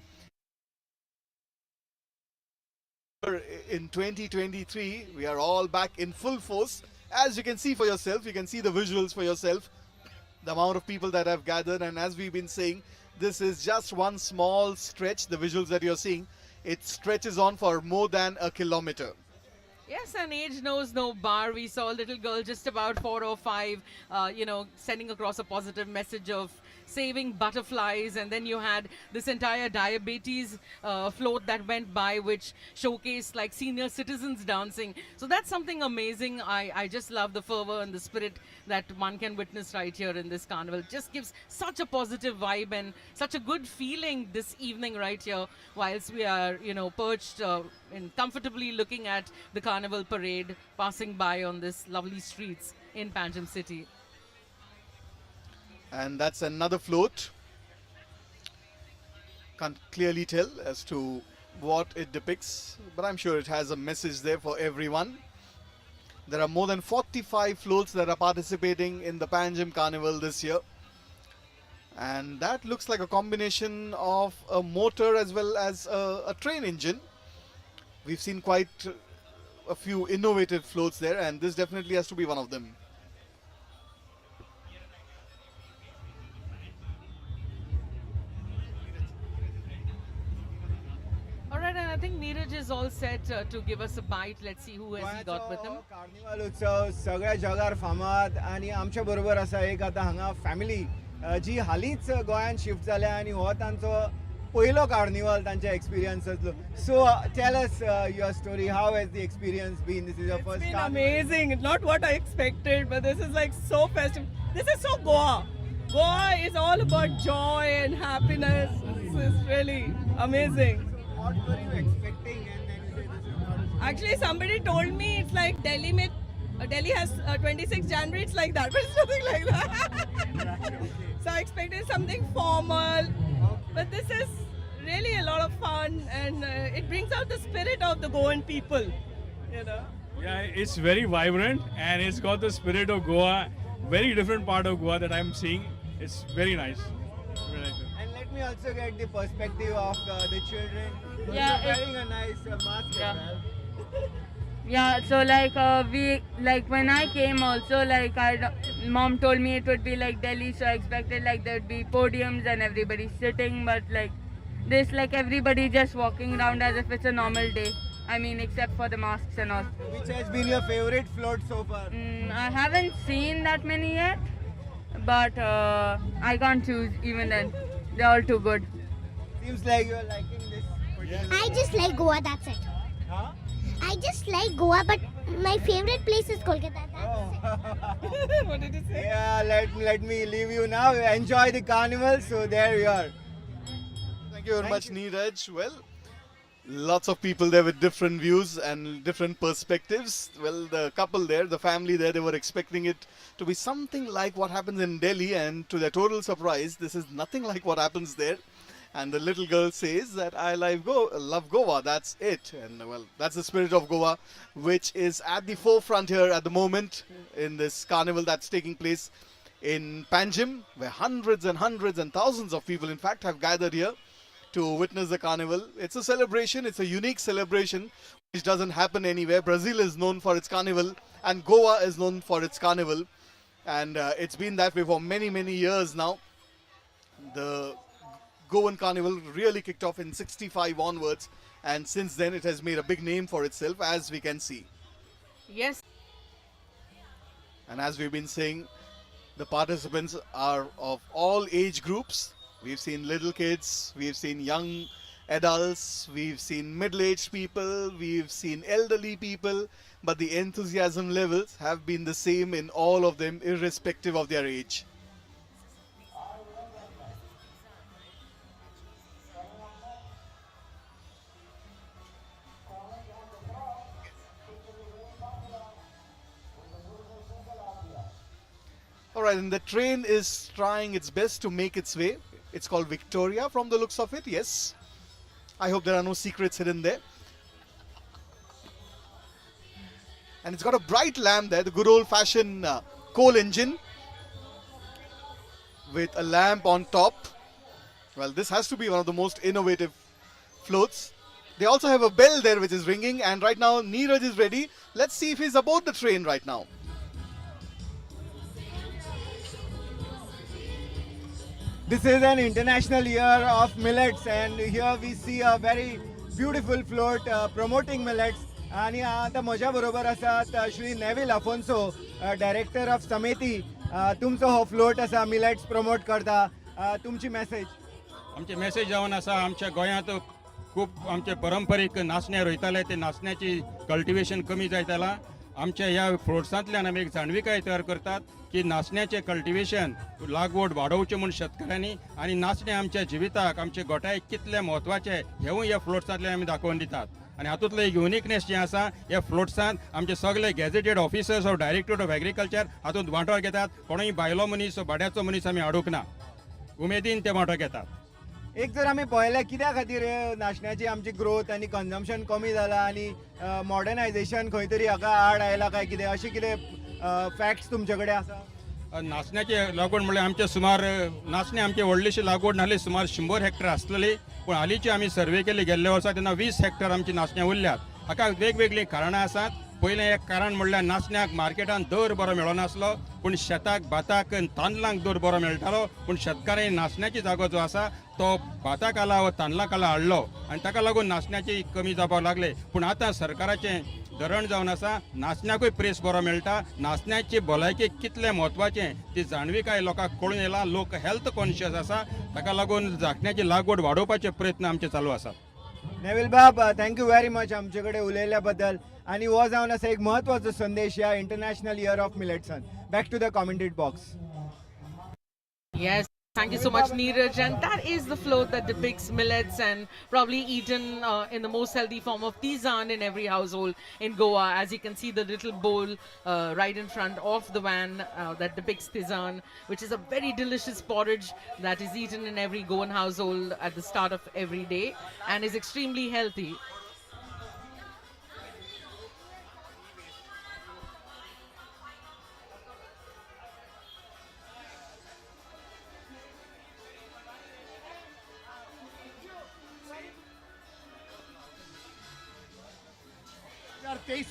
In 2023, we are all back in full force. As you can see for yourself, you can see the visuals for yourself, the amount of people that have gathered. And as we've been saying, this is just one small stretch. The visuals that you're seeing, it stretches on for more than a kilometer. Yes, and age knows no bar. We saw a little girl just about 4 or 5, you know, sending across a positive message of saving butterflies, and then you had this entire diabetes float that went by, which showcased like senior citizens dancing. So that's something amazing. I just love the fervor and the spirit that one can witness right here in this carnival. It just gives such a positive vibe and such a good feeling this evening right here, whilst we are, perched and comfortably looking at the carnival parade passing by on this lovely streets in Panjim city. And that's another float. Can't clearly tell as to what it depicts, but I'm sure it has a message there for everyone. There are more than 45 floats that are participating in the Panjim Carnival this year. And that looks like a combination of a motor as well as a train engine. We've seen quite a few innovative floats there, and this definitely has to be one of them. All right, and I think Neeraj is all set to give us a bite. Let's see who has he got with him. Carnival उत्सव सगळ्या जगार फामाद आणि आमच्या बरोबर आसा एक आतां हांगा फॅमिली जी हालींच गोंयांत शिफ्ट जाल्या आनी हो तांचो पयलो कार्निवल तांचे एक्सपिरियन्स आसलो. So tell us your story. How has the experience been? This is your first It's been amazing. Not what I expected, but this is like so festive. This is so Goa. Goa is all about joy and happiness. This is really amazing. What were you expecting? And then you say this is not... Actually, somebody told me it's like Delhi mein, Delhi has 26 January. It's like that, but it's nothing like that. So I expected something formal, but this is really a lot of fun, and it brings out the spirit of the Goan people. You know. Yeah, it's very vibrant and it's got the spirit of Goa. Very different part of Goa that I'm seeing. It's very nice. Very nice. And let me also get the perspective of the children. Yeah, You're wearing a nice mask as well. Yeah, so like when I came also, like mom told me it would be like Delhi, so I expected like there would be podiums and everybody sitting, but like this, like everybody just walking around as if it's a normal day. I mean, except for the masks and all. Which has been your favorite float so far? I haven't seen that many yet, but I can't choose even then. They're all too good. Seems like you're liking this. I just like Goa, that's it. Huh? I just like Goa, but my favorite place is Kolkata. What did you say? Yeah, let me leave you now. Enjoy the carnival. So there you are. Thank you very much, Neeraj. Well, lots of people there with different views and different perspectives. Well, the couple there, the family there, they were expecting it to be something like what happens in Delhi, and to their total surprise, this is nothing like what happens there. And the little girl says that I love Goa, that's it. And well, that's the spirit of Goa, which is at the forefront here at the moment in this carnival that's taking place in Panjim, where hundreds and hundreds and thousands of people, in fact, have gathered here to witness the carnival. It's a celebration, it's a unique celebration which doesn't happen anywhere. Brazil is known for its carnival, and Goa is known for its carnival. And it's been that way for many, many years now. The Goan Carnival really kicked off in 65 onwards, and since then it has made a big name for itself, as we can see. Yes. And as we've been saying, the participants are of all age groups. We've seen little kids, we've seen young adults, we've seen middle-aged people, we've seen elderly people, but the enthusiasm levels have been the same in all of them, irrespective of their age. Alright, and the train is trying its best to make its way. It's called Victoria from the looks of it, yes. I hope there are no secrets hidden there. And it's got a bright lamp there, the good old-fashioned coal engine with a lamp on top. Well, this has to be one of the most innovative floats. They also have a bell there which is ringing, and right now Neeraj is ready. Let's see if he's aboard the train right now. This is an international year of millets, and here we see a very beautiful float promoting millets. आणि आता म्हज्या बरोबर आसात Shri Neville अफोन्सो, director of समेती. तुमचो हो float आसा millets promote करता. तुमची मेसेज. आमचे मेसेज जावन आसा आमच्या गोंयांत खूप आमचे पारंपारीक नाचणे रोयताले ते नाचण्याची कल्टिवेशन कमी जायताला. आमच्या ह्या फ्लोट्सांतल्यान आमी एक जाणविकाय तयार करतात की नाचण्याचे कल्टिवेशन लागवड वाडोवचें म्हूण शेतकऱ्यांनी आनी नाचणें आमच्या जिविताक आमचे गोठायक कितले म्हत्वाचे हेवूय ह्या फ्लोट्सांतल्यान आमी दाखोवन दितात. आनी हातूंतलें एक युनिकनेस जें आसा ह्या फ्लोट्सांत आमचे सगळे gazetted officers of directorate of agriculture हातूंत वांटो घेतात. कोणूय बायलो मनीस भाड्याचो मनीस आमी हाडूंक ना. उमेदीन ते वांटो घेतात. एक जर आमी पळयलें कित्या खातीर नाचण्याची आमची ग्रोथ आनी कन्जम्पशन कमी जाला आनी मॉडर्नायझेशन खंय तरी हाका आड आयला काय कितें अशें कितें फॅक्ट्स तुमचे कडेन आसा? नाचण्याची लागवड म्हणल्यार आमचे सुमार नाचणे आमची व्हडलीशी लागवड नासली, सुमार 100 हेक्टर आसतली. पूण हालींची आमी सर्वे केली गेल्ल्या वर्सा तेन्ना 20 हेक्टर आमची नाचण्यां उरल्यात. हाका वेगवेगळी कारणां आसात. पयलें एक कारण म्हणल्यार नाचण्याक मार्केटांत दर बरो मेळनासलो, पूण शेताक भाताक तांदळांक दर बरो मेळटालो. पूण शेतकारांनी नाचण्याची जागो जो आसा तो भाताक आला वा तांदळाक आला हाडलो आनी ताका लागून नाचण्याची कमी जावपाक लागले. पूण आतां सरकाराचें धरण जावन आसा, नाचण्याकूय प्रेस बरो मेळटा. नाचण्याची भलायकी कितलें म्हत्वाचें ती जाणविकाय लोकांक कळून येयला. लोक हेल्थ कॉन्शियस आसा, ताका लागून नाचण्याची लागवड वाडोवपाचे प्रयत्न आमचे चालू आसात. नेविल बाब, थँक्यू व्हेरी मच आमचे कडेन उलयल्या बद्दल. आनी हो जावन आसा एक म्हत्वाचो संदेश ह्या इंटरनॅशनल इयर ऑफ मिलेट्सान. Back to the commentary box. Yes, thank you so much, Neeraj. And that is the float that depicts millets and probably eaten in the most healthy form of tisane in every household in Goa. As you can see, the little bowl right in front of the van that depicts tisane, which is a very delicious porridge that is eaten in every Goan household at the start of every day and is extremely healthy.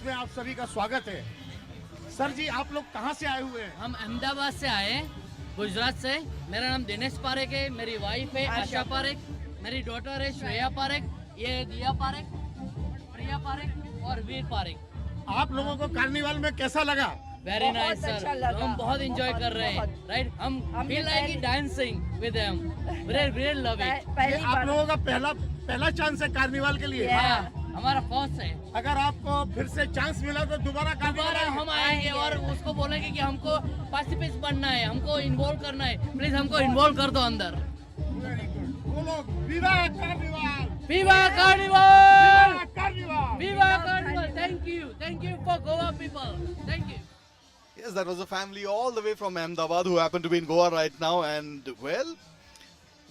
में आप सभी का स्वागत है। Sir जी, आप लोग कहाँ से आए हुए हैं? हम अहमदाबाद से आए हैं, गुजरात से। मेरा नाम दिनेश पारेख है, मेरी वाइफ है आशा पारेख, मेरी डॉटर है श्रेया पारेख, ये दिया पारेख, प्रिया पारेख और वीर पारेख। आप लोगों को कार्निवल में कैसा लगा? वेरी नाइस सर, हम बहुत एंजॉय कर रहे हैं, राइट? हम feel like dancing with them, really love it. आप लोगों का पहला चांस है कार्निवल के लिए? हमारा फर्स्ट है। अगर आपको फिर से चांस मिला तो दोबारा हम आएंगे और उसको बोलेंगे कि हमको पार्टिसिपेट बनना है, हमको इन्वॉल्व करना है, प्लीज हमको इन्वॉल्व कर दो अंदर। विवा कार्निवल! विवा कार्निवल! विवा carnival! Thank you for Goa people. Thank you. Yes, that was a family all the way from Ahmedabad who happen to be in Goa right now, and well,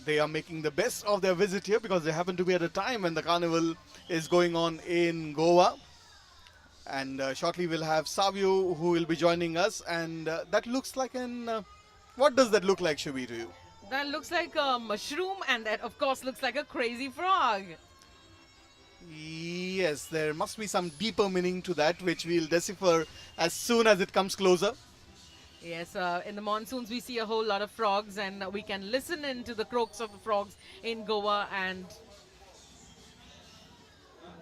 they are making the best of their visit here because they happen to be at a time when the carnival is going on in Goa. And shortly we'll have Savio who will be joining us, and that looks like what does that look like, Shubi, to you? That looks like a mushroom, and that of course looks like a crazy frog. Yes, there must be some deeper meaning to that which we'll decipher as soon as it comes closer. Yes, in the monsoons we see a whole lot of frogs, and we can listen into the croaks of the frogs in Goa, and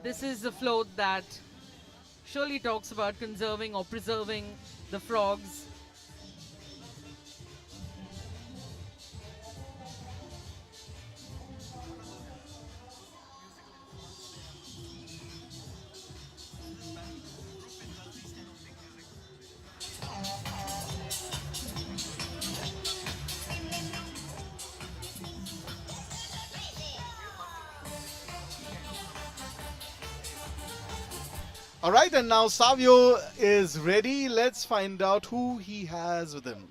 this is a float that surely talks about conserving or preserving the frogs. All right, and now Savio is ready. Let's find out who he has with him.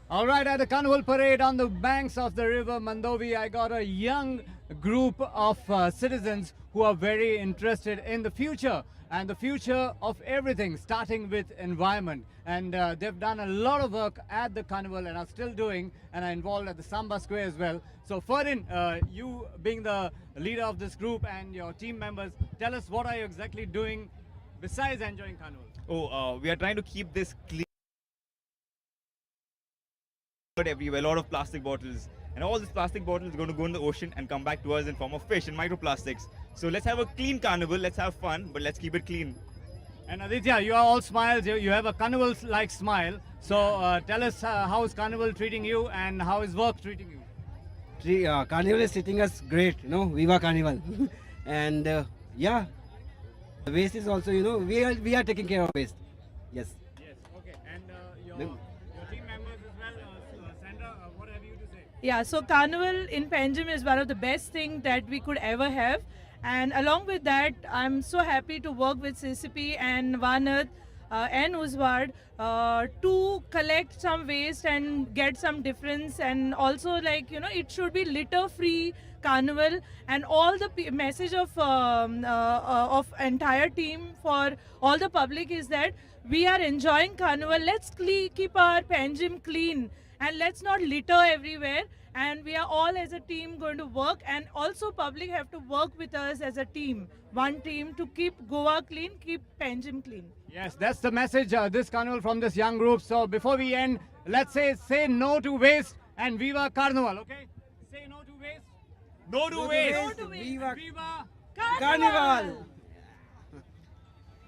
All right, at the carnival parade on the banks of the river Mandovi, I got a young group of citizens who are very interested in the future and the future of everything, starting with environment. And they've done a lot of work at the carnival and are still doing, and are involved at the Samba Square as well. So Ferdin, you being the leader of this group and your team members, tell us what are you exactly doing besides enjoying carnival? We are trying to keep this clean everywhere, a lot of plastic bottles, and all these plastic bottles are going to go in the ocean and come back to us in form of fish and microplastics. So let's have a clean carnival, let's have fun, but let's keep it clean. And Aditya, you are all smiles. You have a carnival-like smile. So tell us how is carnival treating you and how is work treating you? Carnival is treating us great, Viva Carnival. And yeah, the waste is also, we are taking care of waste. Yes. Yes. Okay. And your team members as well, Sandra, what have you to say? Yeah, so Carnival in Panjim is one of the best things that we could ever have. And along with that, I'm so happy to work with CCP and Vanath and Uzward to collect some waste and get some difference. And also, it should be litter-free carnival. And all the message of entire team for all the public is that we are enjoying carnival. Let's keep our Panjim clean and let's not litter everywhere. And we are all as a team going to work, and also public have to work with us as a team, one team, to keep Goa clean, keep Panjim clean. Yes, that's the message this carnival from this young group. So before we end, let's say no to waste and Viva Carnival, okay? Say no to waste. No to waste. No to waste. Viva Carnival.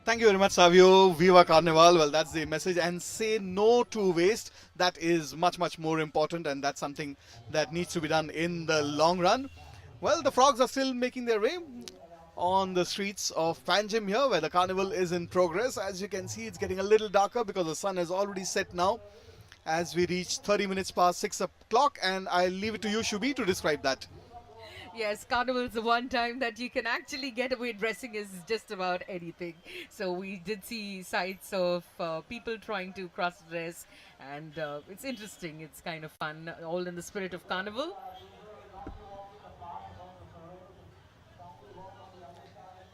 Thank you very much, Savio. Viva Carnival. Well, that's the message. And say no to waste. That is much, much more important. And that's something that needs to be done in the long run. Well, the frogs are still making their way on the streets of Panjim here, where the carnival is in progress. As you can see, it's getting a little darker because the sun has already set now as we reach 30 minutes past 6 o'clock. And I'll leave it to you, Shubi, to describe that. Yes, carnival is the one time that you can actually get away dressing as just about anything. So we did see sights of people trying to cross-dress, and it's interesting. It's kind of fun, all in the spirit of carnival.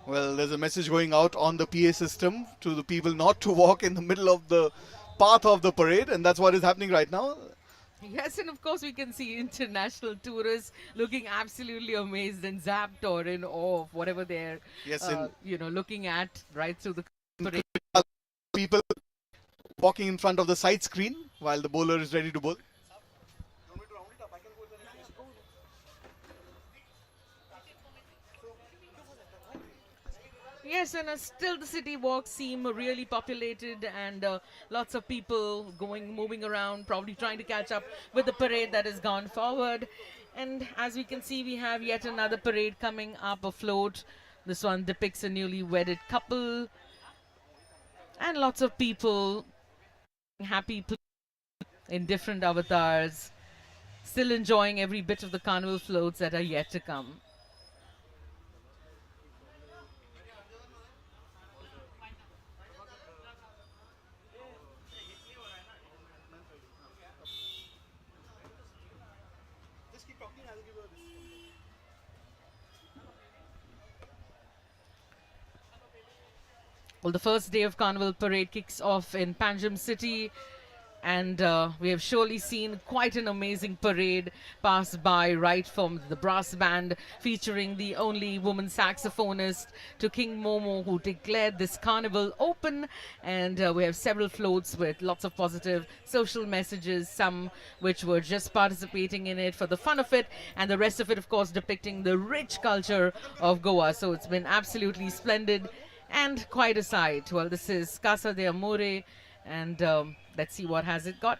Well, there's a message going out on the PA system to the people not to walk in the middle of the path of the parade, and that's what is happening right now. Yes, and of course we can see international tourists looking absolutely amazed and zapped or in awe of whatever they're, looking at right through the parade. People walking in front of the side screen while the bowler is ready to bowl. Yes, and still the city walks seem really populated, and lots of people moving around, probably trying to catch up with the parade that has gone forward. And as we can see, we have yet another parade coming up afloat. This one depicts a newly wedded couple, and lots of people, happy in different avatars, still enjoying every bit of the carnival floats that are yet to come. Well, the first day of Carnival Parade kicks off in Panjim City, and we have surely seen quite an amazing parade pass by, right from the brass band featuring the only woman saxophonist to King Momo, who declared this carnival open. And we have several floats with lots of positive social messages, some which were just participating in it for the fun of it, and the rest of it, of course, depicting the rich culture of Goa. So it's been absolutely splendid and quite a sight. Well, this is Casa de Amore, and let's see what has it got.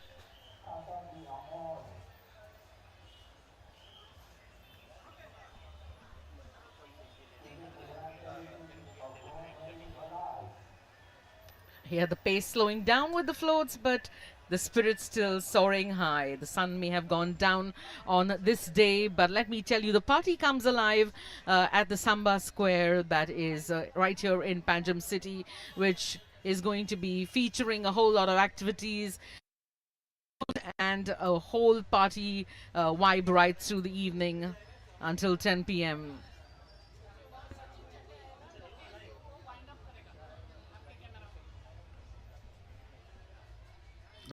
Here the pace slowing down with the floats, but the spirit still soaring high. The sun may have gone down on this day, but let me tell you, the party comes alive at the Samba Square that is right here in Panjim City, which is going to be featuring a whole lot of activities and a whole party vibe right through the evening until 10 p.m.